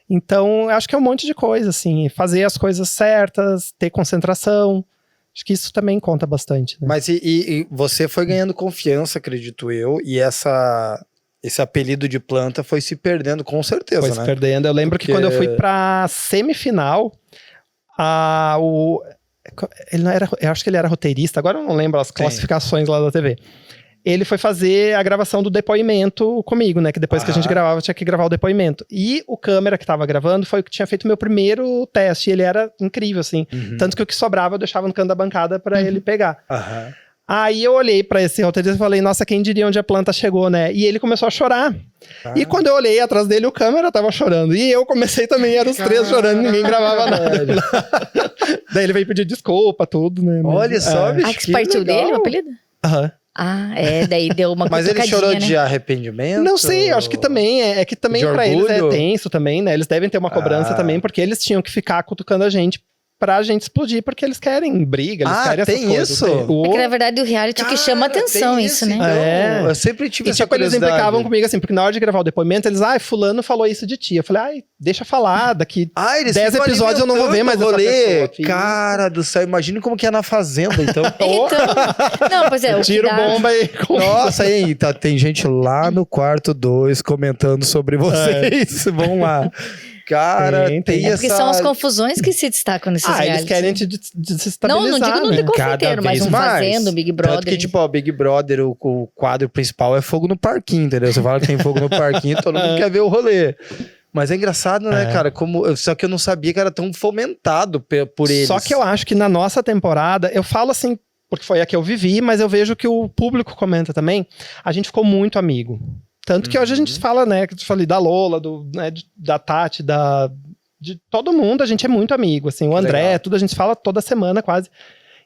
Então, eu acho que é um monte de coisa, assim, fazer as coisas certas, ter concentração, acho que isso também conta bastante, né? Mas e você foi ganhando confiança, acredito eu, e esse apelido de planta foi se perdendo, com certeza, Foi se perdendo. Eu lembro que quando eu fui pra semifinal, ele não era, eu acho que ele era roteirista, agora eu não lembro as classificações lá da TV. Ele foi fazer a gravação do depoimento comigo, né? Que depois que a gente gravava, tinha que gravar o depoimento. E o câmera que tava gravando foi o que tinha feito o meu primeiro teste. E ele era incrível, assim. Tanto que o que sobrava eu deixava no canto da bancada pra ele pegar. Aí eu olhei pra esse roteirista e falei, nossa, quem diria onde a planta chegou, né? E ele começou a chorar. E quando eu olhei atrás dele, o câmera tava chorando. E eu comecei também, eram os três chorando, ninguém gravava nada. Daí ele veio pedir desculpa, tudo, né? Olha só, bicho, que partiu dele o apelido? Daí deu uma Mas ele chorou de arrependimento? Não sei, eu acho que também que também pra eles é tenso também, né? Eles devem ter uma cobrança também, porque eles tinham que ficar cutucando a gente pra gente explodir, porque eles querem briga, eles querem essas coisas. Isso? É que na verdade o reality que chama atenção isso, né? Então, eu sempre tive essa curiosidade. Eles implicavam comigo assim, porque na hora de gravar o depoimento, eles, fulano falou isso de ti. Eu falei, deixa falar, daqui 10 episódios eu não vou ver mais essa pessoa. Cara do céu, imagina como que é na fazenda, então. Não, pois é. Tiro bomba e... Nossa, aí, tem gente lá no quarto 2 comentando sobre vocês. Vamos lá. Cara, tem essa... Porque são as confusões que se destacam nesses realities. Eles querem te desestabilizar, não digo no The inteiro, mas um Fazenda, um Big Brother. Tanto que, tipo, o Big Brother, o quadro principal é fogo no parquinho, entendeu? Você fala que tem fogo no parquinho, todo mundo quer ver o rolê. Mas é engraçado, né, cara? Só que eu não sabia que era tão fomentado por eles. Só que eu acho que na nossa temporada, eu falo assim, porque foi a que eu vivi, mas eu vejo que o público comenta também, a gente ficou muito amigo. Tanto que hoje a gente fala, né, que eu falei da Lola, da Tati, de todo mundo, a gente é muito amigo, assim, o André, tudo, a gente fala toda semana quase.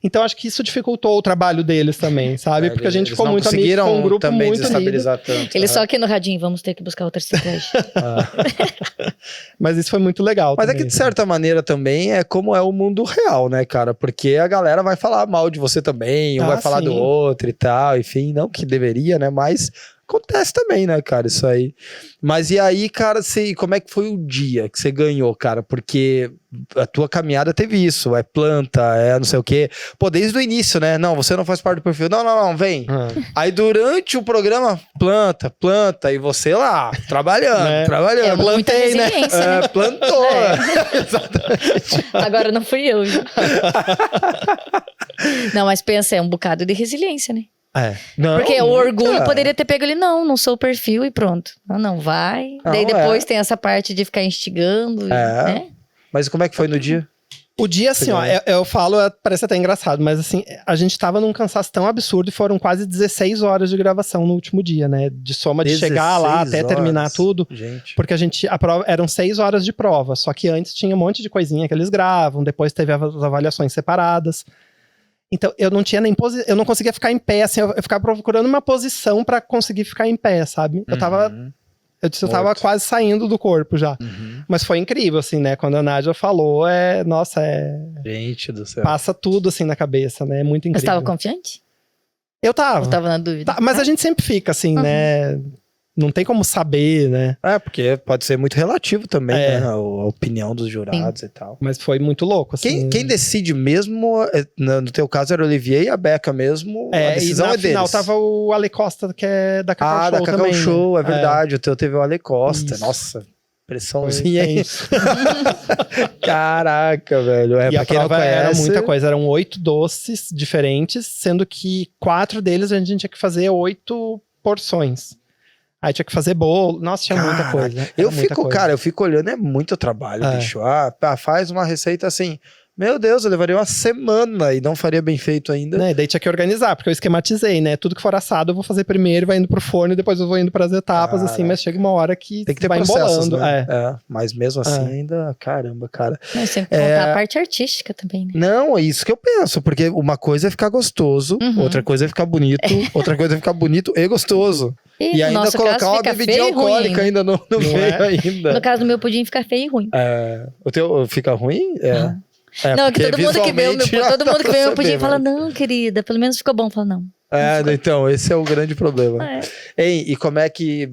Então acho que isso dificultou o trabalho deles também, sabe? Porque a gente ficou muito amigo, ficou um grupo também muito unido. Tanto, Eles só aqui no radinho, vamos ter que buscar outra estratégia. Mas isso foi muito legal. Mas também, é que de certa maneira também é como é o mundo real, né, cara? Porque a galera vai falar mal de você também, um vai falar do outro e tal, enfim, não que deveria, né, mas... Acontece também, né, cara, isso aí. Mas e aí, cara, como é que foi o dia que você ganhou, cara? Porque a tua caminhada teve isso, é planta, é não sei o quê. Pô, desde o início, né? Não, você não faz parte do perfil. Não, vem. Aí durante o programa, planta, e você lá, trabalhando. Plantei, né? Plantou. Exatamente. Agora não fui eu. Não, mas pensa, é um bocado de resiliência, né? Porque o orgulho poderia ter pego ele, não sou o perfil e pronto. Não vai. Daí depois tem essa parte de ficar instigando. Né? Mas como é que foi no dia? O dia, assim, eu falo, parece até engraçado, mas assim, a gente tava num cansaço tão absurdo e foram quase 16 horas de gravação no último dia, né? De soma de chegar lá até terminar tudo. Gente. Porque a prova, eram 6 horas de prova, só que antes tinha um monte de coisinha que eles gravam, depois teve as avaliações separadas. Então, eu não tinha nem eu não conseguia ficar em pé, assim, eu ficava procurando uma posição pra conseguir ficar em pé, sabe? Eu tava quase saindo do corpo já. Mas foi incrível, assim, né? Quando a Nádia falou, Gente do céu. Passa tudo, assim, na cabeça, né? É muito incrível. Você tava confiante? Eu tava. Eu tava na dúvida. Mas a gente sempre fica, assim, né? Não tem como saber, né? Porque pode ser muito relativo também, né? A opinião dos jurados e tal. Mas foi muito louco, assim. Quem decide mesmo, no teu caso era o Olivier e a Beca mesmo, a decisão e na final tava o Ale Costa, que é da Cacau Show da Cacau também, Show, né? é verdade. O teu teve o Ale Costa. Isso. Nossa, pressãozinha aí. Caraca, velho. E a prova era muita coisa. Eram 8 doces diferentes, sendo que 4 deles a gente tinha que fazer 8 porções. Aí tinha que fazer bolo. Nossa, tinha muita coisa. Eu fico olhando, é muito trabalho, bicho. Faz uma receita assim, Meu Deus, eu levaria uma semana e não faria bem feito ainda. Né? Daí tinha que organizar, porque eu esquematizei, né? Tudo que for assado eu vou fazer primeiro, vai indo pro forno e depois eu vou indo pras etapas, assim, mas chega uma hora que tem que ter vai processos, embolando. né? Mas mesmo assim ainda, caramba, cara. Mas tem que contar a parte artística também, né? Não, é isso que eu penso, porque uma coisa é ficar gostoso, outra coisa é ficar bonito, outra coisa é ficar bonito e gostoso. E ainda colocar uma bebidinha alcoólica ainda no meio ainda. No caso do meu pudim fica feio e ruim. O teu fica ruim? Não, que todo mundo que vê o meu pudim fala, não, querida, pelo menos ficou bom. Fala, não. Então, esse é o grande problema. Ei, e como é que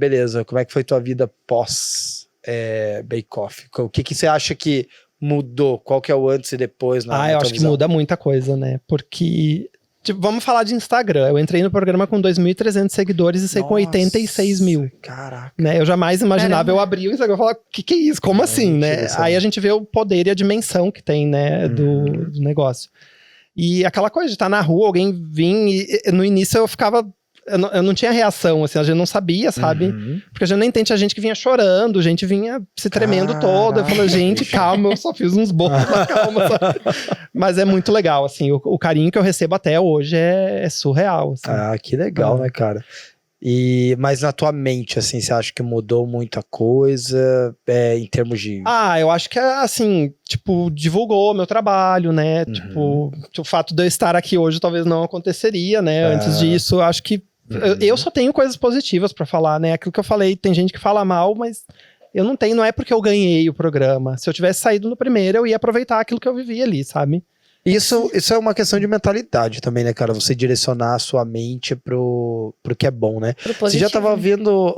foi tua vida pós Bake Off? O que você acha que mudou? Qual que é o antes e depois? Eu acho que muda muita coisa, né? Porque, tipo, vamos falar de Instagram. Eu entrei no programa com 2.300 seguidores e saí com 86 mil. Caraca. Né? Eu jamais imaginava, eu abri o Instagram e falar, o que é isso? Como assim, né? Aí a gente vê o poder e a dimensão que tem, né, do negócio. E aquela coisa de estar na rua, alguém vir e no início eu ficava... Eu não tinha reação, assim, a gente não sabia, sabe? Porque a gente nem entende a gente que vinha chorando, gente vinha se tremendo toda. Eu falei, gente, calma, eu só fiz uns bolos, calma. Sabe? Mas é muito legal, assim, o carinho que eu recebo até hoje é surreal. Assim. Que legal, né, cara? Mas na tua mente, assim, você acha que mudou muita coisa em termos de... eu acho que, assim, tipo, divulgou meu trabalho, né? Tipo, o fato de eu estar aqui hoje talvez não aconteceria, né? Antes disso, eu acho que eu só tenho coisas positivas pra falar, né? Aquilo que eu falei, tem gente que fala mal, mas eu não tenho, não é porque eu ganhei o programa. Se eu tivesse saído no primeiro, eu ia aproveitar aquilo que eu vivi ali, sabe? Isso é uma questão de mentalidade também, né, cara? Você direcionar a sua mente pro que é bom, né? Você já tava vendo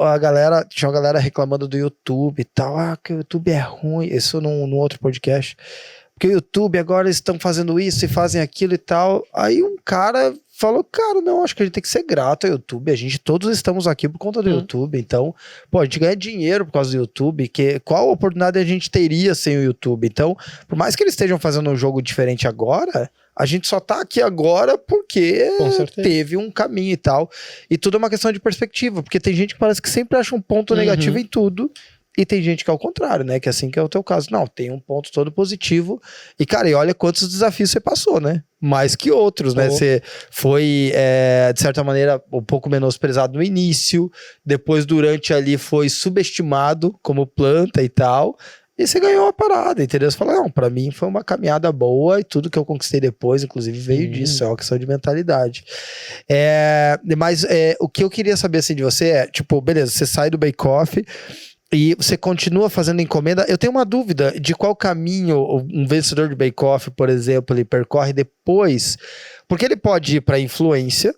tinha uma galera reclamando do YouTube e tal, que o YouTube é ruim, isso num outro podcast, porque o YouTube agora eles estão fazendo isso e fazem aquilo e tal, aí um cara falou, cara, não, acho que a gente tem que ser grato ao YouTube, todos estamos aqui por conta do YouTube, então, a gente ganha dinheiro por causa do YouTube, qual oportunidade a gente teria sem o YouTube? Então, por mais que eles estejam fazendo um jogo diferente agora, a gente só tá aqui agora porque teve um caminho e tal, e tudo é uma questão de perspectiva, porque tem gente que parece que sempre acha um ponto negativo em tudo, e tem gente que é o contrário, né? Que assim que é o teu caso. Não, tem um ponto todo positivo. E, cara, olha quantos desafios você passou, né? Mais que outros, né? Você foi, de certa maneira, um pouco menosprezado no início. Depois, durante ali, foi subestimado como planta e tal. E você ganhou a parada, entendeu? Você fala, não, pra mim foi uma caminhada boa. E tudo que eu conquistei depois, inclusive, veio disso. É uma questão de mentalidade. Mas o que eu queria saber, assim, de você é, tipo, beleza, você sai do Bake Off... E você continua fazendo encomenda. Eu tenho uma dúvida de qual caminho um vencedor de Bake Off, por exemplo, ele percorre depois. Porque ele pode ir para influência,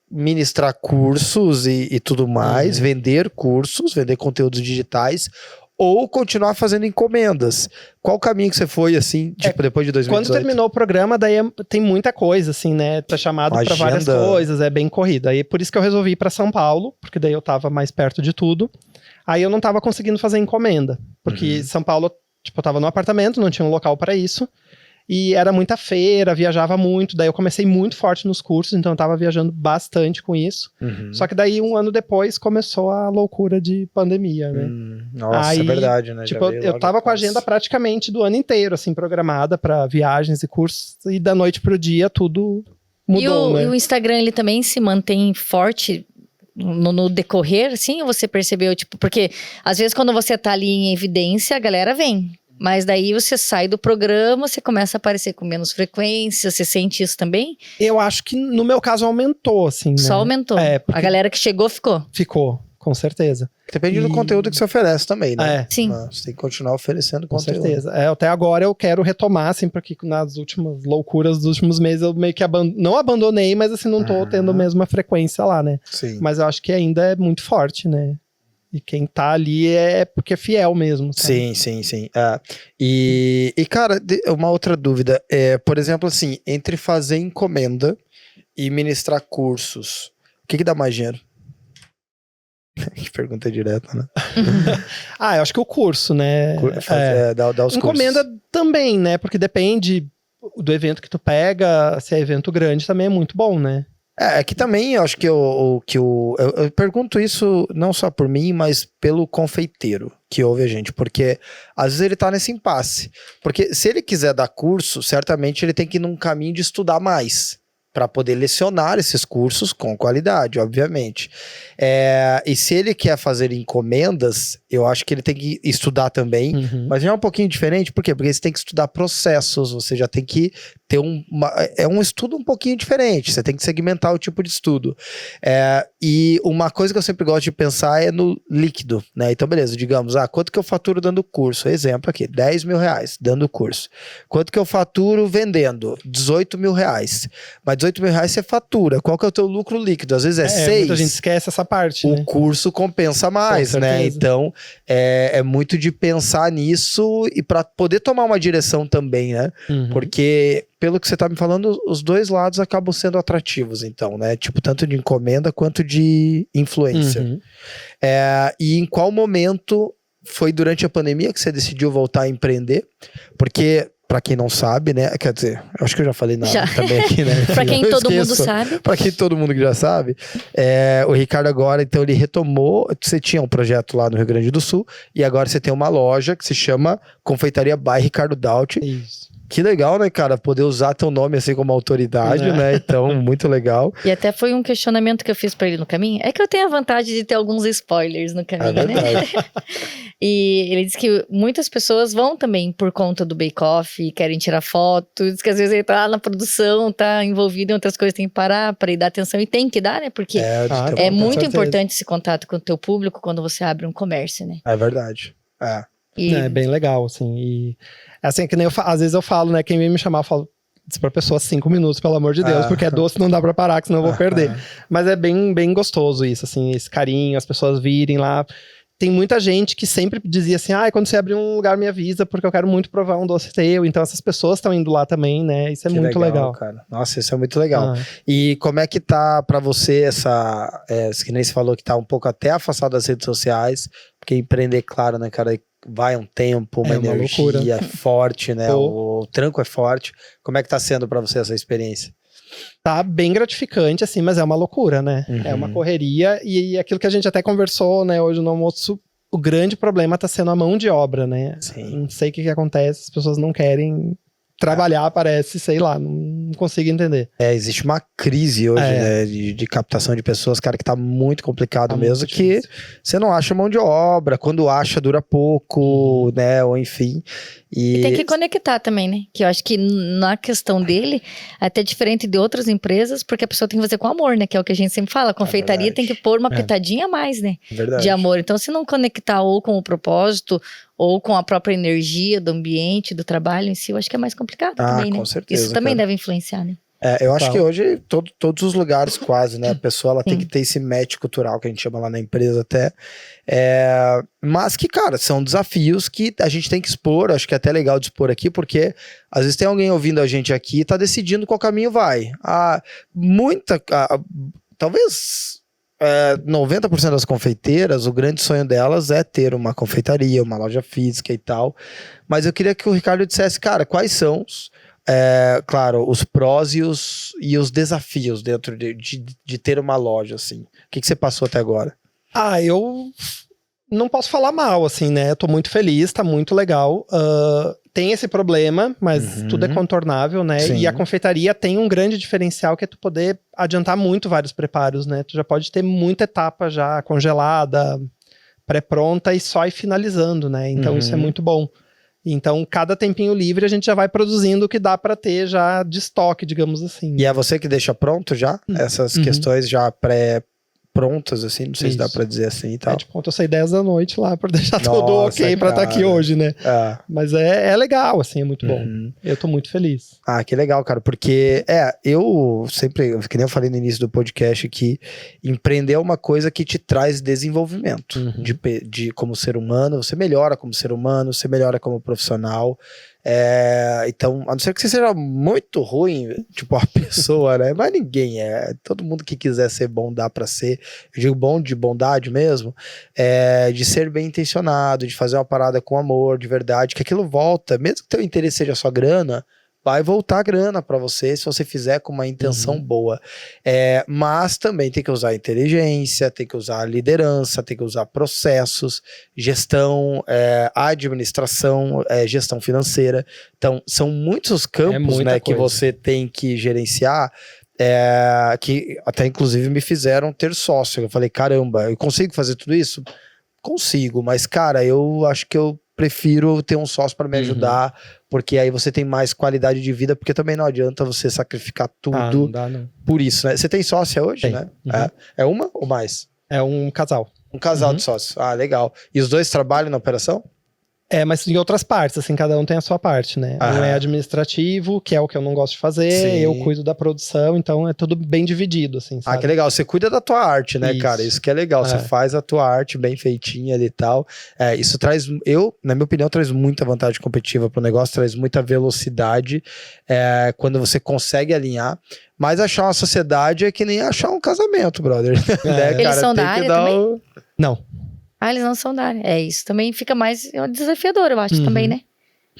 ministrar cursos e tudo mais, vender cursos, vender conteúdos digitais, ou continuar fazendo encomendas. Qual caminho que você foi, assim, tipo, depois de 2018? Quando terminou o programa, daí tem muita coisa, assim, né? Tá chamado para várias coisas, é bem corrida. Aí por isso que eu resolvi ir para São Paulo, porque daí eu tava mais perto de tudo. Aí eu não tava conseguindo fazer encomenda, porque São Paulo, tipo, eu tava no apartamento, não tinha um local para isso, e era muita feira, viajava muito, daí eu comecei muito forte nos cursos, então eu tava viajando bastante com isso. Só que daí, um ano depois, começou a loucura de pandemia, né? Nossa, aí, é verdade, né? Tipo, eu tava com a agenda praticamente do ano inteiro, assim, programada para viagens e cursos, e da noite pro dia tudo mudou, né? E o Instagram, ele também se mantém forte no decorrer, assim, ou você percebeu, tipo, porque às vezes quando você tá ali em evidência, a galera vem, mas daí você sai do programa, você começa a aparecer com menos frequência, você sente isso também? Eu acho que no meu caso aumentou, assim, né? Só aumentou, a galera que chegou, ficou? Ficou, com certeza. Depende do conteúdo que você oferece também, né? Sim. Você tem que continuar oferecendo conteúdo. Com certeza. Até agora eu quero retomar, assim, porque nas últimas loucuras dos últimos meses eu meio que não abandonei, mas assim, não tô tendo a mesma frequência lá, né? Sim. Mas eu acho que ainda é muito forte, né? E quem tá ali é porque é fiel mesmo, sabe? Sim. E cara, uma outra dúvida. Por exemplo, assim, entre fazer encomenda e ministrar cursos, o que dá mais dinheiro? Que pergunta direta, né? Eu acho que o curso, né? Dá os encomenda cursos. Também, né? Porque depende do evento que tu pega. Se é evento grande, também é muito bom, né? É que também eu acho que eu pergunto isso não só por mim, mas pelo confeiteiro que ouve a gente, porque às vezes ele tá nesse impasse. Porque se ele quiser dar curso, certamente ele tem que ir num caminho de estudar mais, para poder lecionar esses cursos com qualidade, obviamente. E se ele quer fazer encomendas, eu acho que ele tem que estudar também, mas já é um pouquinho diferente, por quê? Porque você tem que estudar processos, você já tem que ter um estudo um pouquinho diferente, você tem que segmentar o tipo de estudo. E uma coisa que eu sempre gosto de pensar é no líquido, né? Então, beleza, digamos, quanto que eu faturo dando curso? Exemplo aqui, 10 mil reais dando curso. Quanto que eu faturo vendendo? 18 mil reais. Mas 18 mil reais você fatura. Qual que é o teu lucro líquido? Às vezes é 6. Muita gente esquece essa parte, O curso compensa mais, né? Então, é muito de pensar nisso e para poder tomar uma direção também, né? Porque, pelo que você tá me falando, os dois lados acabam sendo atrativos, então, né? Tipo, tanto de encomenda quanto de influencer. E em qual momento foi durante a pandemia que você decidiu voltar a empreender? Porque, pra quem não sabe, né? Quer dizer, eu acho que eu já falei também aqui, né? Pra quem todo mundo sabe. Pra quem todo mundo que já sabe. O Ricardo agora, então, ele retomou. Você tinha um projeto lá no Rio Grande do Sul e agora você tem uma loja que se chama Confeitaria by Ricardo Daut. Isso. Que legal, né, cara? Poder usar teu nome assim como autoridade, né? Então, muito legal. E até foi um questionamento que eu fiz pra ele no caminho. É que eu tenho a vantagem de ter alguns spoilers no caminho, né? E ele disse que muitas pessoas vão também por conta do bake-off e querem tirar foto. Diz que às vezes ele tá na produção, tá envolvido em outras coisas, tem que parar pra ir dar atenção. E tem que dar, né? Porque é muito importante esse contato com o teu público quando você abre um comércio, né? É verdade. É bem legal, assim. E assim, que nem às vezes eu falo, né? Quem vem me chamar, eu falo, diz pra pessoa 5 minutos, pelo amor de Deus, porque é doce, não dá pra parar, que senão eu vou perder. Mas é bem, bem gostoso isso, assim, esse carinho, as pessoas virem lá. Tem muita gente que sempre dizia assim, quando você abrir um lugar me avisa, porque eu quero muito provar um doce teu. Então essas pessoas estão indo lá também, né? Isso é muito legal. Cara. Nossa, isso é muito legal. E como é que tá pra você que nem você falou que tá um pouco até afastado das redes sociais, porque empreender, claro, né, cara, vai um tempo, uma energia forte, né? O tranco é forte. Como é que tá sendo pra você essa experiência? Tá bem gratificante, assim, mas é uma loucura, né? É uma correria e aquilo que a gente até conversou, né, hoje no almoço, o grande problema tá sendo a mão de obra, né? Sim. Não sei o que acontece, as pessoas não querem trabalhar, parece, sei lá, não consigo entender. Existe uma crise hoje, né, de captação de pessoas, cara, que tá muito complicado mesmo, muito que você não acha mão de obra, quando acha dura pouco, né, ou enfim. E tem que conectar também, né, que eu acho que na questão dele, até diferente de outras empresas, porque a pessoa tem que fazer com amor, né, que é o que a gente sempre fala, a confeitaria tem que pôr uma pitadinha a mais, né, de amor. Então, se não conectar ou com o propósito, ou com a própria energia do ambiente, do trabalho em si, eu acho que é mais complicado também, né? Com certeza, isso também deve influenciar, né? Eu acho que hoje todos os lugares quase, né? A pessoa ela tem que ter esse match cultural que a gente chama lá na empresa até. Mas que, cara, são desafios que a gente tem que expor. Acho que é até legal de expor aqui, porque às vezes tem alguém ouvindo a gente aqui e tá decidindo qual caminho vai. Talvez 90% das confeiteiras, o grande sonho delas é ter uma confeitaria, uma loja física e tal. Mas eu queria que o Ricardo dissesse, cara, quais são claro, os prós e os desafios dentro de ter uma loja, assim. O que você passou até agora? Eu não posso falar mal, assim, né? Eu tô muito feliz, tá muito legal. Tem esse problema, mas tudo é contornável, né? Sim. E a confeitaria tem um grande diferencial, que é tu poder adiantar muito vários preparos, né? Tu já pode ter muita etapa já congelada, pré-pronta e só ir finalizando, né? Então isso é muito bom. Então, cada tempinho livre a gente já vai produzindo o que dá pra ter já de estoque, digamos assim. E é você que deixa pronto já? Essas questões já prontas, assim, não sei se dá pra dizer assim e tal. Tipo, eu saí 10 da noite lá pra deixar tudo ok pra estar aqui hoje, né? Mas é legal, assim, é muito bom. Eu tô muito feliz. Que legal, cara, porque eu sempre, que nem eu falei no início do podcast aqui, empreender é uma coisa que te traz desenvolvimento de como ser humano, você melhora como ser humano, você melhora como profissional. Então, a não ser que você seja muito ruim, tipo a pessoa, né? Mas ninguém todo mundo que quiser ser bom dá pra ser. Eu digo bom de bondade mesmo, de ser bem intencionado, de fazer uma parada com amor, de verdade, que aquilo volta, mesmo que teu interesse seja só grana, vai voltar grana para você se você fizer com uma intenção boa. Mas também tem que usar inteligência, tem que usar liderança, tem que usar processos, gestão, administração, gestão financeira. Então, são muitos campos, né, que você tem que gerenciar, que até inclusive me fizeram ter sócio. Eu falei, caramba, eu consigo fazer tudo isso? Consigo, mas cara, eu acho que eu prefiro ter um sócio para me ajudar, porque aí você tem mais qualidade de vida, porque também não adianta você sacrificar tudo não dá, não. por isso, né? Você tem sócia hoje, tem. né? É uma ou mais? É um casal. Um casal de sócios. Ah, legal. E os dois trabalham na operação? Mas em outras partes, assim, cada um tem a sua parte, né? Um é administrativo, que é o que eu não gosto de fazer, Sim. eu cuido da produção, então é tudo bem dividido, assim, sabe? Ah, que legal. Você cuida da tua arte, né, cara? Isso que é legal. Você faz a tua arte bem feitinha ali e tal. Isso traz, na minha opinião, traz muita vantagem competitiva pro negócio, traz muita velocidade quando você consegue alinhar. Mas achar uma sociedade é que nem achar um casamento, brother. Né, Eles cara? são da área também? Não. Eles não são da área. Isso também fica mais desafiador, eu acho, também, né?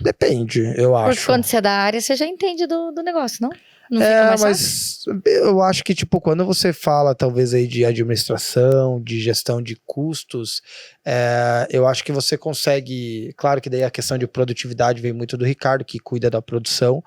Depende, eu acho. Porque quando você é da área, você já entende do negócio, não? Não fica mais mas eu acho que, tipo, quando você fala, talvez, aí de administração, de gestão de custos, eu acho que você consegue... Claro que daí a questão de produtividade vem muito do Ricardo, que cuida da produção,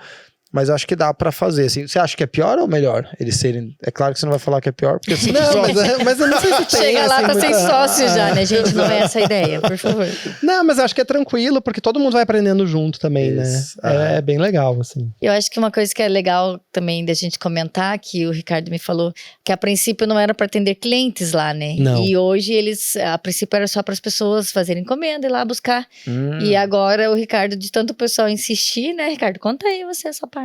mas eu acho que dá pra fazer, assim. Você acha que é pior ou melhor eles serem... É claro que você não vai falar que é pior, porque... Você não, mas eu não sei se tem, Chega lá, assim, tá sem muita... sócio já, né, gente? Não é essa a ideia, por favor. Não, mas eu acho que é tranquilo, porque todo mundo vai aprendendo junto também, Isso. né? É bem legal, assim. Eu acho que uma coisa que é legal também da gente comentar, que o Ricardo me falou, que a princípio não era para atender clientes lá, né? Não. E hoje a princípio era só para as pessoas fazerem encomenda e lá buscar. E agora o Ricardo, de tanto o pessoal insistir, né, Ricardo? Conta aí você essa parte.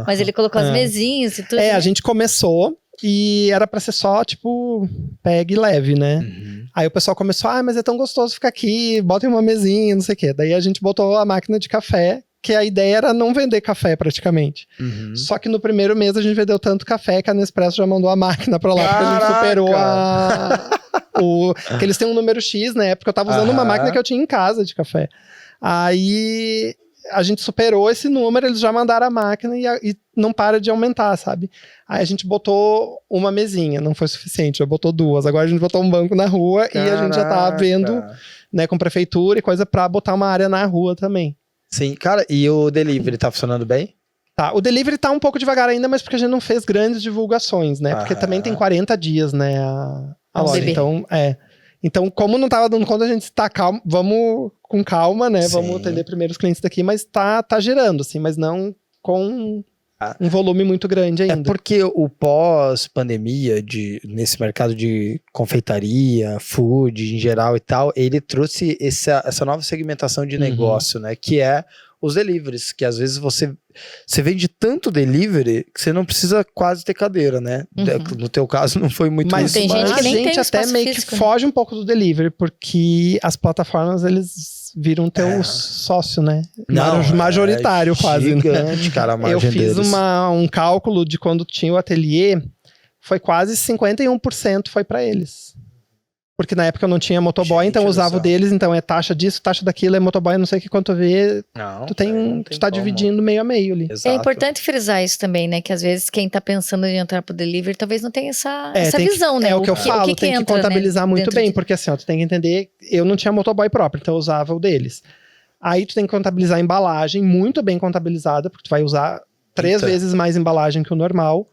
Mas ele colocou as mesinhas e tudo. A gente começou e era pra ser só, tipo, pegue e leve, né? Aí o pessoal começou, mas é tão gostoso ficar aqui, botem uma mesinha, não sei o quê. Daí a gente botou a máquina de café, que a ideia era não vender café praticamente. Só que no primeiro mês a gente vendeu tanto café que a Nespresso já mandou a máquina pra lá, porque a gente superou que eles têm um número X, né? Porque eu tava usando uma máquina que eu tinha em casa de café. Aí... a gente superou esse número, eles já mandaram a máquina e não para de aumentar, sabe? Aí a gente botou uma mesinha, não foi suficiente, já botou duas. Agora a gente botou um banco na rua. Caraca. E a gente já tá vendo, né, com prefeitura e coisa pra botar uma área na rua também. Sim, cara, e o delivery tá funcionando bem? Tá, o delivery tá um pouco devagar ainda, mas porque a gente não fez grandes divulgações, né? Porque também tem 40 dias, né, a loja. Então, Então, como não tava dando conta, a gente tá calmo, vamos com calma, né? Sim. Vamos atender primeiro os clientes daqui, mas tá gerando, assim, mas não com um volume muito grande ainda. É porque o pós-pandemia, nesse mercado de confeitaria, food em geral e tal, ele trouxe essa nova segmentação de negócio, né? Que é os deliveries, que às vezes você vende tanto delivery que você não precisa quase ter cadeira, né? No teu caso não foi muito mas isso. Tem gente que nem tem até meio físico, que foge um pouco do delivery, porque as plataformas, eles viram teu sócio, né? Não, majoritário quase. Gigante, né? Cara, a margem eu fiz deles. um cálculo de quando tinha o ateliê, foi quase 51% foi pra eles. Porque na época eu não tinha motoboy, então eu usava o deles, então é taxa disso, taxa daquilo, é motoboy, não sei o que quanto vê. Não, tu tá dividindo meio a meio ali. Exato. É importante frisar isso também, né? Que às vezes quem tá pensando em entrar pro delivery talvez não tenha essa visão, né? É o que eu falo, tem que contabilizar, né, muito bem, porque assim, ó, tu tem que entender, eu não tinha motoboy próprio, então eu usava o deles. Aí tu tem que contabilizar a embalagem, muito bem contabilizada, porque tu vai usar 3 vezes mais embalagem que o normal.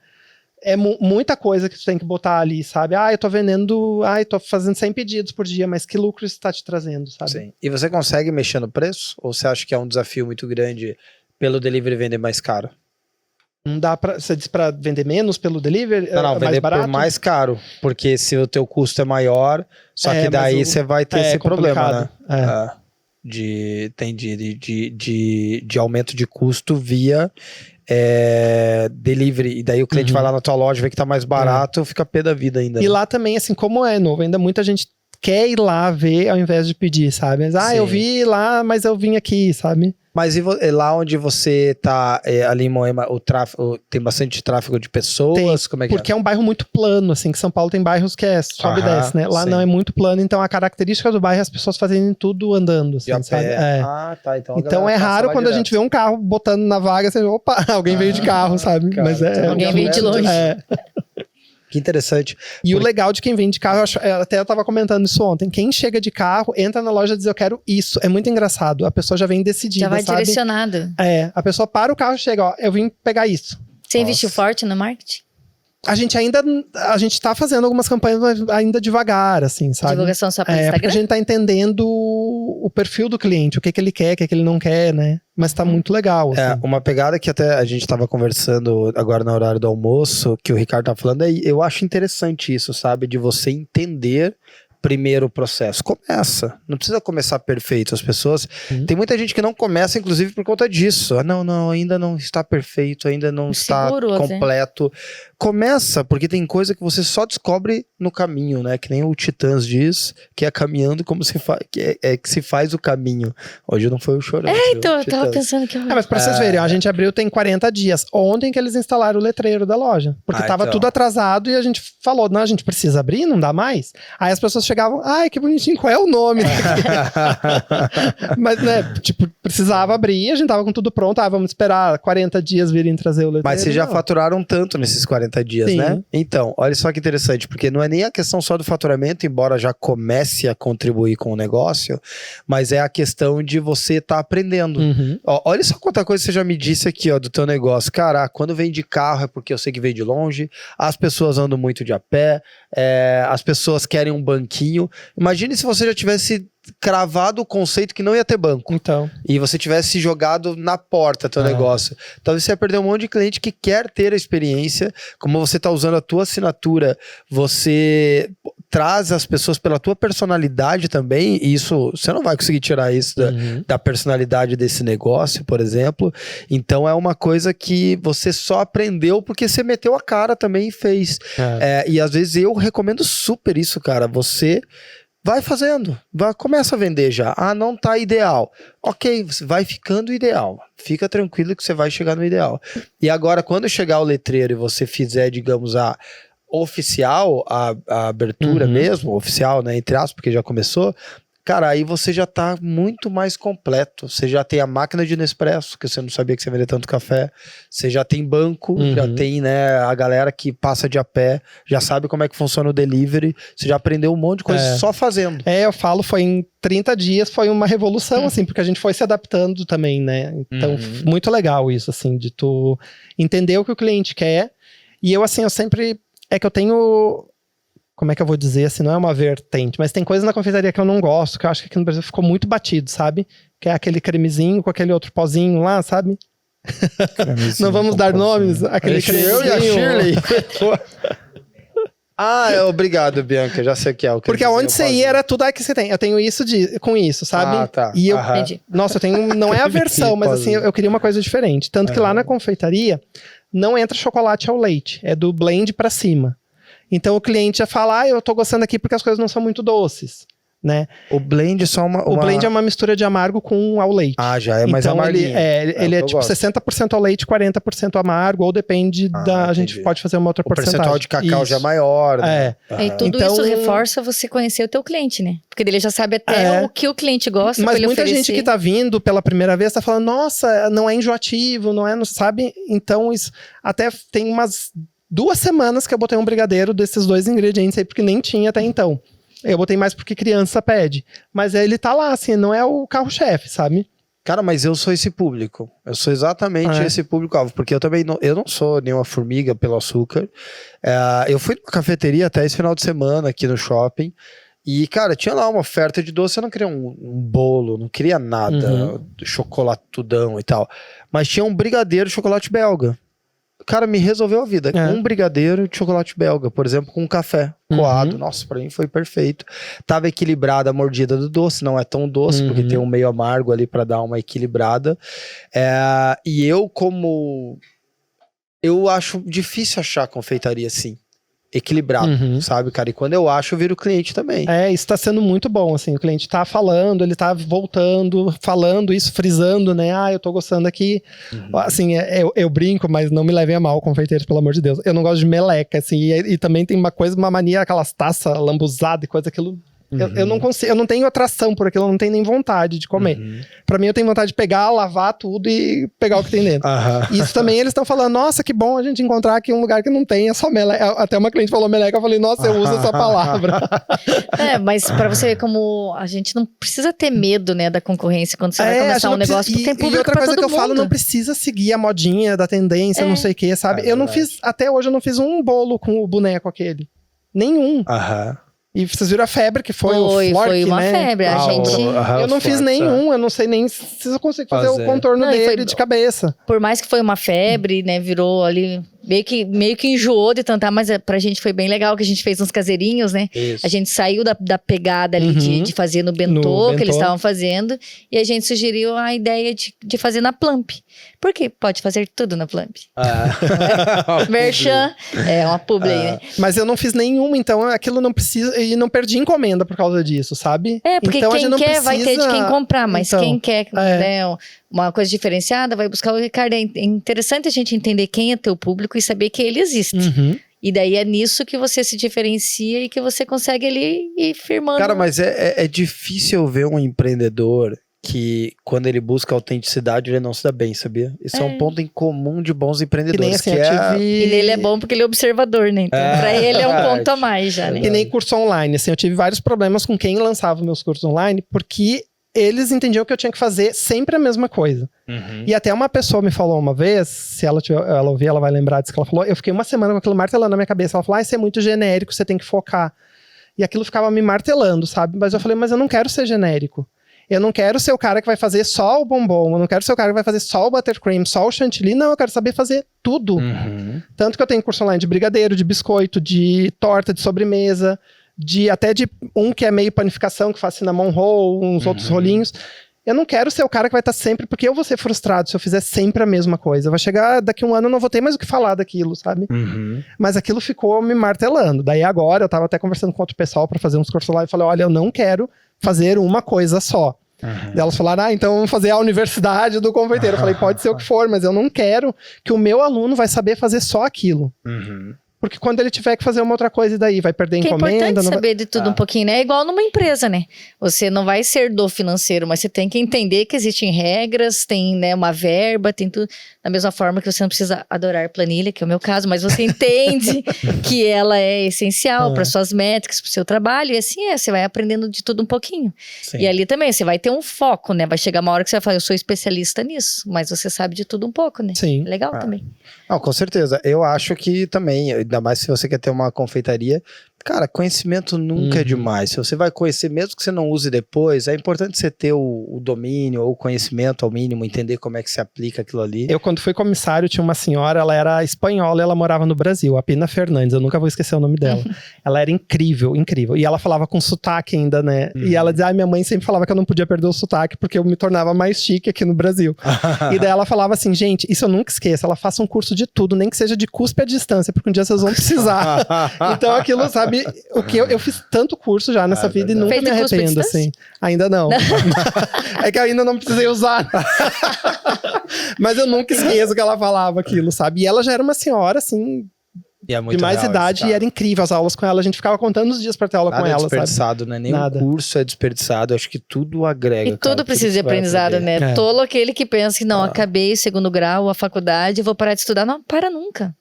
É muita coisa que tu tem que botar ali, sabe? Eu tô vendendo, eu tô fazendo 100 pedidos por dia, mas que lucro isso tá te trazendo, sabe? Sim. E você consegue mexer no preço? Ou você acha que é um desafio muito grande pelo delivery vender mais caro? Não dá pra... Você diz pra vender menos pelo delivery? Não, vender mais barato? Por mais caro. Porque se o teu custo é maior, só que daí você vai ter esse problema, né? De aumento de custo via... delivery, e daí o cliente vai lá na tua loja, vê que tá mais barato, fica pé da vida ainda. E lá também, assim, como é novo, ainda muita gente quer ir lá ver ao invés de pedir, sabe? Mas, eu vi lá, mas eu vim aqui, sabe? Mas lá onde você tá, ali em Moema, o tráfego, tem bastante tráfego de pessoas? Como é que porque é um bairro muito plano, assim, que São Paulo tem bairros que sobe e desce, né? Lá não é muito plano, então a característica do bairro é as pessoas fazendo tudo andando, assim, sabe? Tá. Então é raro quando a gente vê um carro botando na vaga, você, opa, alguém veio de carro, sabe? Cara, mas alguém veio de longe. Que interessante. E o legal de quem vem de carro, até eu tava comentando isso ontem, quem chega de carro, entra na loja e diz eu quero isso. É muito engraçado, a pessoa já vem decidida, já vai sabe? direcionado. A pessoa para o carro e chega, ó, eu vim pegar isso. Você investiu forte no marketing? A gente tá fazendo algumas campanhas ainda devagar, assim, sabe? Divulgação só pelo Instagram? Porque a gente tá entendendo o perfil do cliente, o que ele quer, o que ele não quer, né? Mas tá muito legal, assim. Uma pegada que até a gente tava conversando agora no horário do almoço, que o Ricardo tá falando, eu acho interessante isso, sabe? De você entender primeiro o processo. Começa. Não precisa começar perfeito. As pessoas... Tem muita gente que não começa, inclusive, por conta disso. Não, ainda não está perfeito, ainda não está completo. Começa, porque tem coisa que você só descobre no caminho, né? Que nem o Titãs diz, que é caminhando como se faz, que se faz o caminho. Hoje não foi o chorão. Então, eu tava pensando que... mas pra vocês verem, a gente abriu tem 40 dias. Ontem que eles instalaram o letreiro da loja. Porque tava tudo atrasado e a gente falou, não, a gente precisa abrir, não dá mais. Aí as pessoas chegavam, ai, que bonitinho, qual é o nome? Mas, né, tipo, precisava abrir, a gente tava com tudo pronto, vamos esperar 40 dias virem trazer o letreiro. Mas vocês já faturaram tanto nesses 40 dias, Sim. né? Então, olha só que interessante, porque não é nem a questão só do faturamento, embora já comece a contribuir com o negócio, mas é a questão de você estar aprendendo. Olha só quanta coisa você já me disse aqui, do teu negócio. Cara, quando vem de carro é porque eu sei que vem de longe, as pessoas andam muito de a pé, as pessoas querem um banquinho. Imagine se você já tivesse cravado o conceito que não ia ter banco. Então. E você tivesse jogado na porta teu negócio. Talvez você ia perder um monte de cliente que quer ter a experiência. Como você está usando a tua assinatura, você traz as pessoas pela tua personalidade também. E isso, você não vai conseguir tirar isso da personalidade desse negócio, por exemplo. Então é uma coisa que você só aprendeu porque você meteu a cara também e fez. E às vezes eu recomendo super isso, cara. Você... vai fazendo, começa a vender já. Não tá ideal. Ok, vai ficando ideal. Fica tranquilo que você vai chegar no ideal. E agora, quando chegar o letreiro e você fizer, digamos, a oficial, a abertura mesmo, oficial, né, entre aspas, porque já começou... Cara, aí você já tá muito mais completo. Você já tem a máquina de Nespresso, que você não sabia que você vendia tanto café. Você já tem banco, já tem, né, a galera que passa de a pé, já sabe como é que funciona o delivery. Você já aprendeu um monte de coisa só fazendo. Eu falo, foi em 30 dias, foi uma revolução, assim, porque a gente foi se adaptando também, né? Então, muito legal isso, assim, de tu entender o que o cliente quer. E eu, assim, eu sempre... É que eu tenho... Como é que eu vou dizer, assim, não é uma vertente, mas tem coisas na confeitaria que eu não gosto, que eu acho que aqui no Brasil ficou muito batido, sabe? Que é aquele cremezinho com aquele outro pozinho lá, sabe? Não vamos dar nomes, aquele cremezinho. Eu e a Shirley. Obrigado, Bianca, já sei o que é. Porque aonde você ia era tudo que você tem. Eu tenho isso com isso, sabe? Tá. E eu, nossa, eu tenho, não é a versão, mas assim, eu queria uma coisa diferente. Tanto que lá na confeitaria, não entra chocolate ao leite, é do blend pra cima. Então o cliente já fala, eu tô gostando aqui porque as coisas não são muito doces, né? O blend é só uma... O blend é uma mistura de amargo com ao leite. Já é mais amarguinho. Então ele é tipo 60% ao leite, 40% amargo, ou depende a gente pode fazer uma outra porcentagem. O percentual de cacau já é maior, né? E tudo isso reforça você conhecer o teu cliente, né? Porque ele já sabe até o que o cliente gosta. Mas muita gente que tá vindo pela primeira vez tá falando, nossa, não é enjoativo, não sabe? Então isso até tem umas 2 semanas que eu botei um brigadeiro desses 2 ingredientes aí, porque nem tinha até então. Eu botei mais porque criança pede. Mas ele tá lá, assim, não é o carro-chefe, sabe? Cara, mas eu sou esse público. Eu sou exatamente esse público-alvo. Porque eu também eu não sou nenhuma formiga pelo açúcar. Eu fui numa cafeteria até esse final de semana aqui no shopping. E, cara, tinha lá uma oferta de doce. Eu não queria um bolo, não queria nada. Chocolatudão e tal. Mas tinha um brigadeiro de chocolate belga. Cara, me resolveu a vida. Um brigadeiro de chocolate belga, por exemplo, com um café coado. Nossa, pra mim foi perfeito. Tava equilibrada a mordida do doce, não é tão doce, porque tem um meio amargo ali pra dar uma equilibrada. E eu acho difícil achar confeitaria assim. equilibrado, sabe, cara? E quando eu acho, eu viro cliente também. Isso tá sendo muito bom, assim, o cliente tá falando, ele tá voltando, falando isso, frisando, né? Eu tô gostando aqui. Assim, eu brinco, mas não me levem a mal, confeiteiros, pelo amor de Deus. Eu não gosto de meleca, assim, e também tem uma mania, aquelas taças lambuzadas e coisa, aquilo... Eu não consigo, eu não tenho atração por aquilo, eu não tenho nem vontade de comer. Pra mim, eu tenho vontade de pegar, lavar tudo e pegar o que tem dentro. Isso também eles estão falando, nossa, que bom a gente encontrar aqui um lugar que não tem, é só meleca. Até uma cliente falou meleca, eu falei, nossa, eu uso essa palavra. Mas pra você ver como a gente não precisa ter medo, né, da concorrência quando você vai começar um negócio, porque tem público pra todo mundo. E outra coisa que eu falo, não precisa seguir a modinha da tendência, não sei o que, sabe? Eu não fiz, até hoje eu não fiz um bolo com o boneco aquele. Nenhum. E vocês viram a febre que foi o Flork, foi uma febre, a gente... Eu não fiz nenhum, eu não sei nem se eu consigo fazer o contorno dele de cabeça. Por mais que foi uma febre, né, virou ali... Meio que enjoou de tentar, mas pra gente foi bem legal que a gente fez uns caseirinhos, né? Isso. A gente saiu da pegada ali de fazer no bentô, que eles estavam fazendo, e a gente sugeriu a ideia de fazer na Plump. Porque pode fazer tudo na Plump. Merchan, uma publi, né? Mas eu não fiz nenhuma, então aquilo não precisa, e não perdi encomenda por causa disso, sabe? Porque então, quem quer vai ter de quem comprar, mas quem quer, né, uma coisa diferenciada, vai buscar o Ricardo. É interessante a gente entender quem é teu público e saber que ele existe. E daí é nisso que você se diferencia e que você consegue ali ir firmando. Cara, mas é difícil ver um empreendedor que, quando ele busca autenticidade, ele não se dá bem, sabia? Isso é um ponto em comum de bons empreendedores. Que nem assim, E nele é bom porque ele é observador, né? Então, pra ele é um ponto a mais já, né? Que nem curso online, assim, eu tive vários problemas com quem lançava meus cursos online, porque eles entendiam que eu tinha que fazer sempre a mesma coisa. E até uma pessoa me falou uma vez, se ela ouvir, ela vai lembrar disso que ela falou, eu fiquei uma semana com aquilo martelando na minha cabeça. Ela falou, isso é muito genérico, você tem que focar. E aquilo ficava me martelando, sabe? Mas eu falei, mas eu não quero ser genérico. Eu não quero ser o cara que vai fazer só o bombom, eu não quero ser o cara que vai fazer só o buttercream, só o chantilly, não, eu quero saber fazer tudo. Tanto que eu tenho curso online de brigadeiro, de biscoito, de torta, de sobremesa, até de um que é meio panificação, que faz cinnamon roll, uns outros rolinhos. Eu não quero ser o cara que vai estar sempre, porque eu vou ser frustrado se eu fizer sempre a mesma coisa. Vai chegar daqui um ano, eu não vou ter mais o que falar daquilo, sabe? Mas aquilo ficou me martelando. Daí agora, eu tava até conversando com outro pessoal pra fazer uns cursos lá, e falei, olha, eu não quero fazer uma coisa só. Daí elas falaram, então vamos fazer a universidade do confeiteiro. Eu falei, pode ser o que for, mas eu não quero que o meu aluno vai saber fazer só aquilo. Porque quando ele tiver que fazer uma outra coisa, e daí vai perder encomenda. É importante saber de tudo um pouquinho, né? É igual numa empresa, né? Você não vai ser do financeiro, mas você tem que entender que existem regras, tem, né, uma verba, tem tudo. Da mesma forma que você não precisa adorar planilha, que é o meu caso, mas você entende que ela é essencial para suas métricas, para o seu trabalho. E assim você vai aprendendo de tudo um pouquinho. Sim. E ali também, você vai ter um foco, né? Vai chegar uma hora que você vai falar, eu sou especialista nisso, mas você sabe de tudo um pouco, né? Sim. Legal também. Não, com certeza. Eu acho que também, ainda mais se você quer ter uma confeitaria, cara, conhecimento nunca é demais. Se você vai conhecer, mesmo que você não use depois, é importante você ter o domínio ou o conhecimento ao mínimo, entender como é que se aplica aquilo ali. Eu, quando fui comissário, tinha uma senhora, ela era espanhola e ela morava no Brasil, a Pina Fernandes, eu nunca vou esquecer o nome dela. Ela era incrível, incrível. E ela falava com sotaque ainda, né? E ela dizia, minha mãe sempre falava que eu não podia perder o sotaque, porque eu me tornava mais chique aqui no Brasil. E daí ela falava assim, gente, isso eu nunca esqueço, ela faça um curso de tudo, nem que seja de cuspe à distância, porque um dia vocês vão precisar. Então aquilo, sabe, o que eu fiz tanto curso já nessa vida e nunca me arrependo, assim. Ainda não. É que eu ainda não precisei usar. Mas eu nunca esqueço que ela falava aquilo, sabe? E ela já era uma senhora, assim, de mais idade, e era incrível as aulas com ela. A gente ficava contando os dias pra ter aula com ela, sabe? Nada é desperdiçado, né? Nenhum curso é desperdiçado. Acho que tudo agrega, e tudo precisa de aprendizado, né? Tolo aquele que pensa que, não, acabei o segundo grau, a faculdade, vou parar de estudar. Não, para nunca.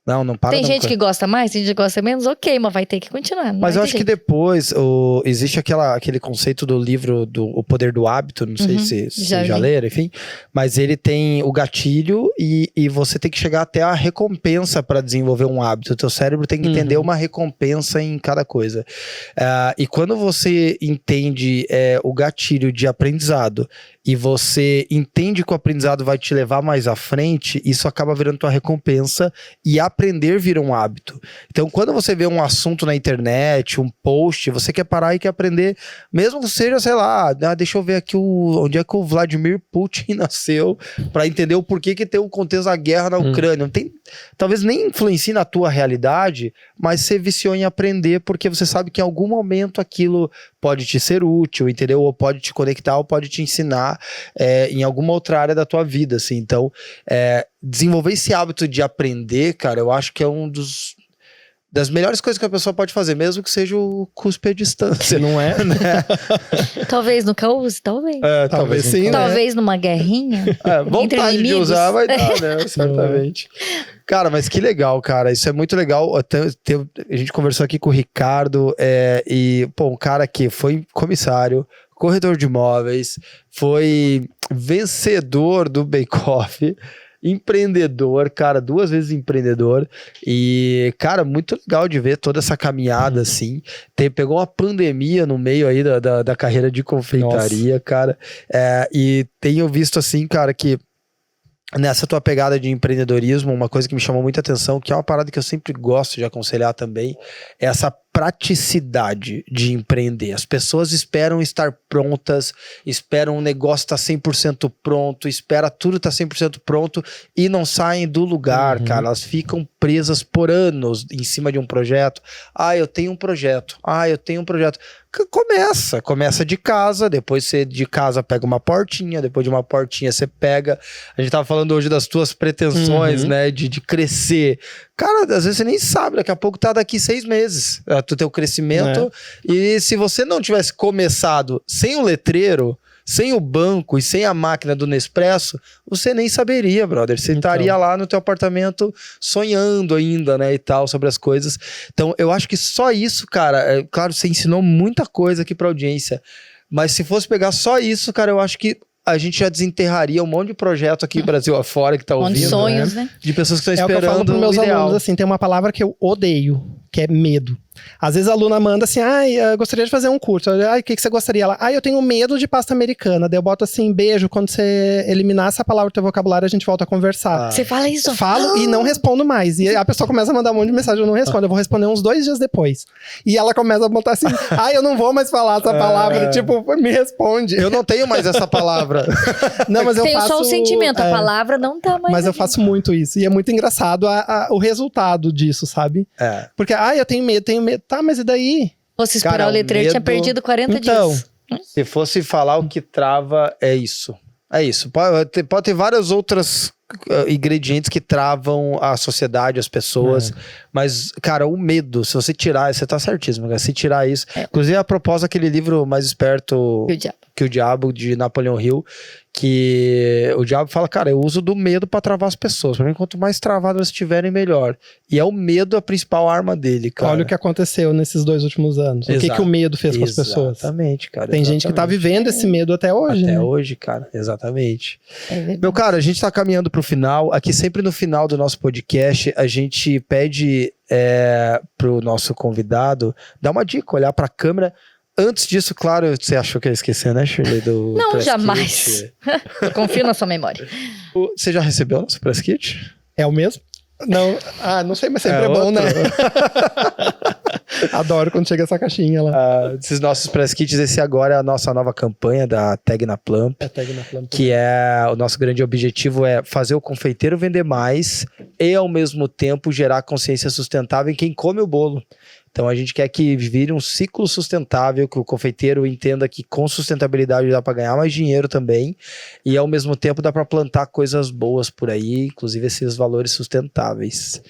Não para. Tem gente que gosta mais, tem gente que gosta menos, ok, mas vai ter que continuar. Mas eu acho que depois existe aquele conceito do livro O Poder do Hábito, não sei se já leram, enfim. Mas ele tem o gatilho e você tem que chegar até a recompensa para desenvolver um hábito. O teu cérebro tem que entender uma recompensa em cada coisa. E quando você entende o gatilho de aprendizado e você entende que o aprendizado vai te levar mais à frente, isso acaba virando tua recompensa e aprender vira um hábito. Então, quando você vê um assunto na internet, um post, você quer parar e quer aprender, mesmo que seja, sei lá, deixa eu ver aqui onde é que o Vladimir Putin nasceu, para entender o porquê que tem o contexto da guerra na Ucrânia. Não tem talvez nem influencie na tua realidade, mas você viciou em aprender porque você sabe que em algum momento aquilo pode te ser útil, entendeu? Ou pode te conectar, ou pode te ensinar em alguma outra área da tua vida, assim. Então, desenvolver esse hábito de aprender, cara, eu acho que é das melhores coisas que a pessoa pode fazer, mesmo que seja o cuspe à distância. Não é? Né? Talvez nunca use, talvez. Talvez sim, Talvez numa guerrinha. Vontade de usar vai dar, né? Certamente. Cara, mas que legal, cara. Isso é muito legal. A gente conversou aqui com o Ricardo e, pô, um cara que foi comissário, corretor de imóveis, foi vencedor do Bake Off, empreendedor, cara, 2 vezes empreendedor e, cara, muito legal de ver toda essa caminhada, assim, pegou uma pandemia no meio aí da carreira de confeitaria. Nossa. Cara, e tenho visto, assim, cara, que nessa tua pegada de empreendedorismo, uma coisa que me chamou muita atenção, que é uma parada que eu sempre gosto de aconselhar também, é essa praticidade de empreender. As pessoas esperam estar prontas, esperam o negócio estar 100% pronto, espera tudo estar 100% pronto e não saem do lugar, cara. Elas ficam presas por anos em cima de um projeto. Eu tenho um projeto. Eu tenho um projeto. Começa de casa, depois você de casa pega uma portinha, depois de uma portinha você pega... A gente tava falando hoje das tuas pretensões, né, de crescer. Cara, às vezes você nem sabe, daqui a pouco tá daqui 6 meses, tu teu crescimento, e se você não tivesse começado sem o letreiro, sem o banco e sem a máquina do Nespresso, você nem saberia, brother. Você estaria lá no teu apartamento sonhando ainda, né, e tal, sobre as coisas. Então, eu acho que só isso, cara, claro, você ensinou muita coisa aqui pra audiência, mas se fosse pegar só isso, cara, eu acho que a gente já desenterraria um monte de projeto aqui Brasil afora que tá ouvindo. De sonhos, né? De pessoas que estão esperando o que eu falo pros meus alunos, assim, tem uma palavra que eu odeio, que é medo. Às vezes a aluna manda assim, eu gostaria de fazer um curso. O que você gostaria? Ela, eu tenho medo de pasta americana. Daí eu boto assim, beijo, quando você eliminar essa palavra do teu vocabulário, a gente volta a conversar. Você fala isso? Falo e não respondo mais. E a pessoa começa a mandar um monte de mensagem, eu não respondo. Eu vou responder uns 2 dias depois. E ela começa a botar assim, eu não vou mais falar essa palavra. Tipo, me responde. Eu não tenho mais essa palavra. Não, mas eu tenho faço... só o sentimento, a palavra não tá mais. Mas eu faço muito isso. E é muito engraçado o resultado disso, sabe? Porque, eu tenho medo. Tá, mas e daí? Fosse esperar o letreiro, tinha perdido 40 dias. Se fosse falar o que trava, é isso. É isso. Pode ter várias outras ingredientes que travam a sociedade, as pessoas. Mas, cara, o medo, se você tirar, você tá certíssimo, cara. Se tirar isso. Inclusive, a propósito daquele livro Mais Esperto que o Diabo, de Napoleão Hill, que o diabo fala, cara, eu uso do medo pra travar as pessoas. Pra mim, quanto mais travadas elas estiverem, melhor. E é o medo a principal arma dele, cara. Olha o que aconteceu nesses 2 últimos anos. O que o medo fez com as pessoas. Exatamente, cara. Tem gente que tá vivendo esse medo até hoje, Até hoje, cara. Exatamente. Meu cara, a gente tá caminhando pro final. Aqui, sempre no final do nosso podcast, a gente pede pro nosso convidado dar uma dica, olhar pra câmera. Antes disso, claro, você achou que eu ia esquecer, né, Shirley? Não, jamais. Confio na sua memória. Você já recebeu o nosso press kit? É o mesmo? Não. Não sei, mas sempre é bom, né? Adoro quando chega essa caixinha lá. Esses nossos press kits, esse agora é a nossa nova campanha da Tag na Plump. Tag na Plump. Que o nosso grande objetivo é fazer o confeiteiro vender mais e, ao mesmo tempo, gerar consciência sustentável em quem come o bolo. Então a gente quer que vire um ciclo sustentável, que o confeiteiro entenda que com sustentabilidade dá para ganhar mais dinheiro também, e ao mesmo tempo dá para plantar coisas boas por aí, inclusive esses valores sustentáveis.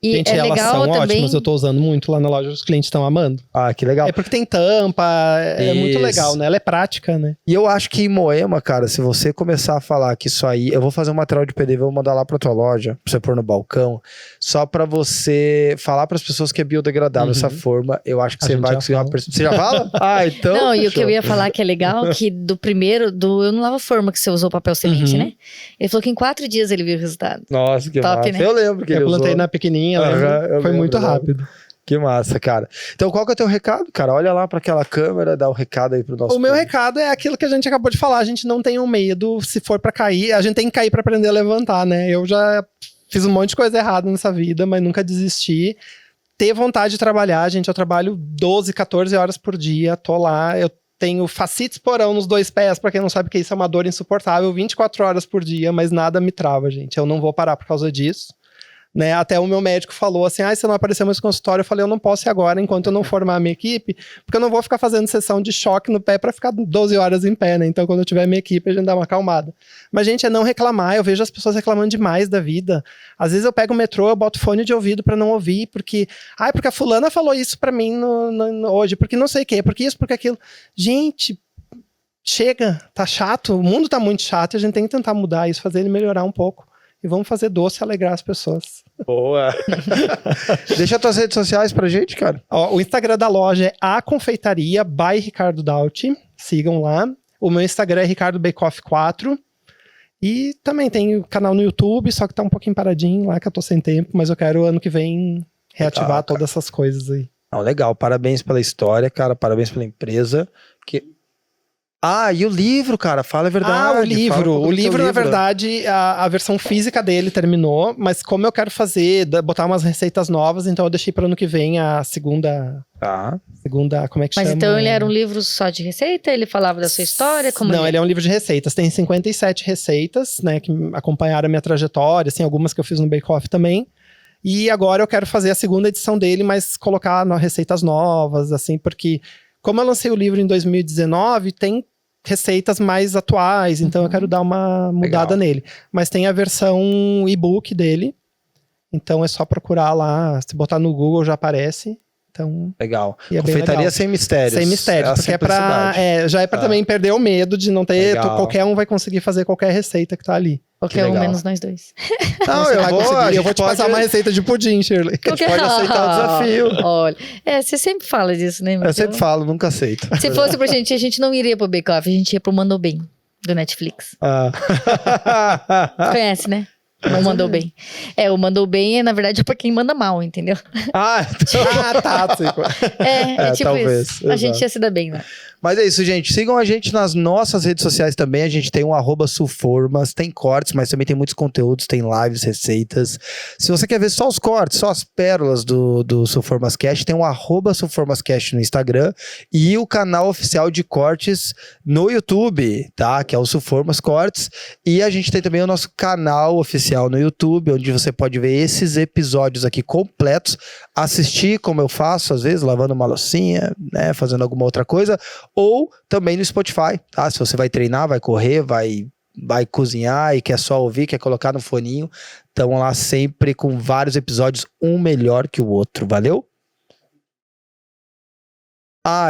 E gente, elas são ótimas, eu tô usando muito lá na loja, os clientes estão amando. Que legal. É porque tem tampa, é muito legal, né? Ela é prática, né? E eu acho que em Moema, cara, se você começar a falar que isso aí, eu vou fazer um material de PDV, vou mandar lá pra tua loja, pra você pôr no balcão, só pra você falar pras pessoas que é biodegradável essa forma, eu acho que você vai conseguir uma percepção. Você já fala? Então. Não, e o que eu ia falar que é legal, que eu não lavo forma que você usou papel semente, né? Ele falou que em 4 dias ele viu o resultado. Nossa, que top, massa. Né? Eu lembro que ele usou. Eu plantei na pequenininha, foi muito rápido. Que massa, cara. Então, qual que é o teu recado, cara? Olha lá pra aquela câmera, dá um recado aí pro nosso meu recado é aquilo que a gente acabou de falar. A gente não tem um medo, se for pra cair, a gente tem que cair pra aprender a levantar, né? Eu já fiz um monte de coisa errada nessa vida, mas nunca desisti. Ter vontade de trabalhar, gente. Eu trabalho 12, 14 horas por dia, tô lá, eu tenho fascites porão nos 2 pés, pra quem não sabe que isso é uma dor insuportável, 24 horas por dia, mas nada me trava, gente. Eu não vou parar por causa disso. né? Até o meu médico falou assim, se não aparecer mais no consultório, eu falei, eu não posso ir agora enquanto eu não formar a minha equipe, porque eu não vou ficar fazendo sessão de choque no pé pra ficar 12 horas em pé, né? Então, quando eu tiver minha equipe, a gente dá uma acalmada. Mas, gente, é não reclamar. Eu vejo as pessoas reclamando demais da vida. Às vezes eu pego o metrô, eu boto fone de ouvido pra não ouvir, porque a fulana falou isso pra mim hoje, porque não sei o quê, porque isso, porque aquilo. Gente, chega, tá chato, o mundo tá muito chato e a gente tem que tentar mudar isso, fazer ele melhorar um pouco. E vamos fazer doce e alegrar as pessoas. Boa! Deixa as tuas redes sociais pra gente, cara. Ó, o Instagram da loja é A Confeitaria by Ricardo Dauti. Sigam lá. O meu Instagram é Ricardo Bakeoff 4. E também tem o canal no YouTube, só que tá um pouquinho paradinho lá, que eu tô sem tempo. Mas eu quero ano que vem reativar todas essas coisas aí. Não, legal. Parabéns pela história, cara. Parabéns pela empresa. E o livro, cara, fala a verdade. O livro. O livro, na verdade, a versão física dele terminou, mas como eu quero botar umas receitas novas, então eu deixei para ano que vem a segunda, como é que chama? Mas então ele era um livro só de receita? Ele falava da sua história? Não, ele é um livro de receitas. Tem 57 receitas, né, que acompanharam a minha trajetória, assim, algumas que eu fiz no Bake Off também. E agora eu quero fazer a segunda edição dele, mas colocar receitas novas, assim, porque como eu lancei o livro em 2019, tem receitas mais atuais, então eu quero dar uma mudada nele. Mas tem a versão e-book dele, então é só procurar lá, se botar no Google já aparece. Então, legal. É Confeitaria sem mistérios. Sem mistérios, porque já é pra também perder o medo de não ter, qualquer um vai conseguir fazer qualquer receita que tá ali. Qualquer um, menos nós dois. Não, eu vou te passar uma receita de pudim, Shirley. A gente pode aceitar o desafio. Olha, você sempre fala disso, né? Eu sempre falo, nunca aceito. Se fosse pra gente, a gente não iria pro Bake Off, a gente ia pro Mandou Bem, do Netflix. Conhece, né? Não mandou bem. O mandou bem na verdade, pra quem manda mal, entendeu? Então... tá. Tipo talvez, isso. A gente ia se dar bem, né? Mas é isso, gente. Sigam a gente nas nossas redes sociais também. A gente tem um @Sulformas, tem cortes, mas também tem muitos conteúdos, tem lives, receitas. Se você quer ver só os cortes, só as pérolas do Sulformas Cast, tem um @Sulformas Cast no Instagram e o canal oficial de cortes no YouTube, tá? Que é o Sulformas Cortes. E a gente tem também o nosso canal oficial no YouTube, onde você pode ver esses episódios aqui completos, assistir como eu faço, às vezes, lavando uma loucinha, né? Fazendo alguma outra coisa. Ou também no Spotify, tá? Se você vai treinar, vai correr, vai cozinhar e quer só ouvir, quer colocar no foninho, estão lá sempre com vários episódios, um melhor que o outro, valeu?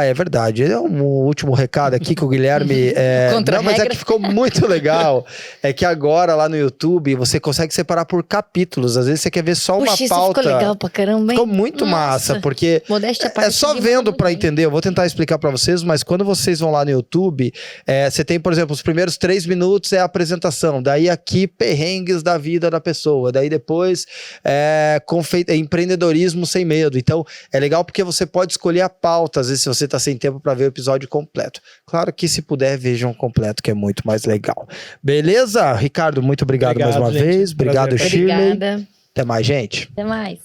É verdade. Um último recado aqui que o Guilherme... Não, mas é que ficou muito legal. É que agora lá no YouTube você consegue separar por capítulos. Às vezes você quer ver só uma pauta. Isso ficou legal pra caramba, hein? Ficou muito massa, porque é só vendo pra entender. Eu vou tentar explicar pra vocês, mas quando vocês vão lá no YouTube, você tem, por exemplo, os primeiros 3 minutos é a apresentação. Daí aqui, perrengues da vida da pessoa. Daí depois, empreendedorismo sem medo. Então, é legal porque você pode escolher a pauta, às vezes, se você tá sem tempo para ver o episódio completo. Claro que se puder, vejam completo, que é muito mais legal. Beleza? Ricardo, muito obrigado mais uma vez. Obrigado, Shirley. Obrigada. Até mais, gente. Até mais.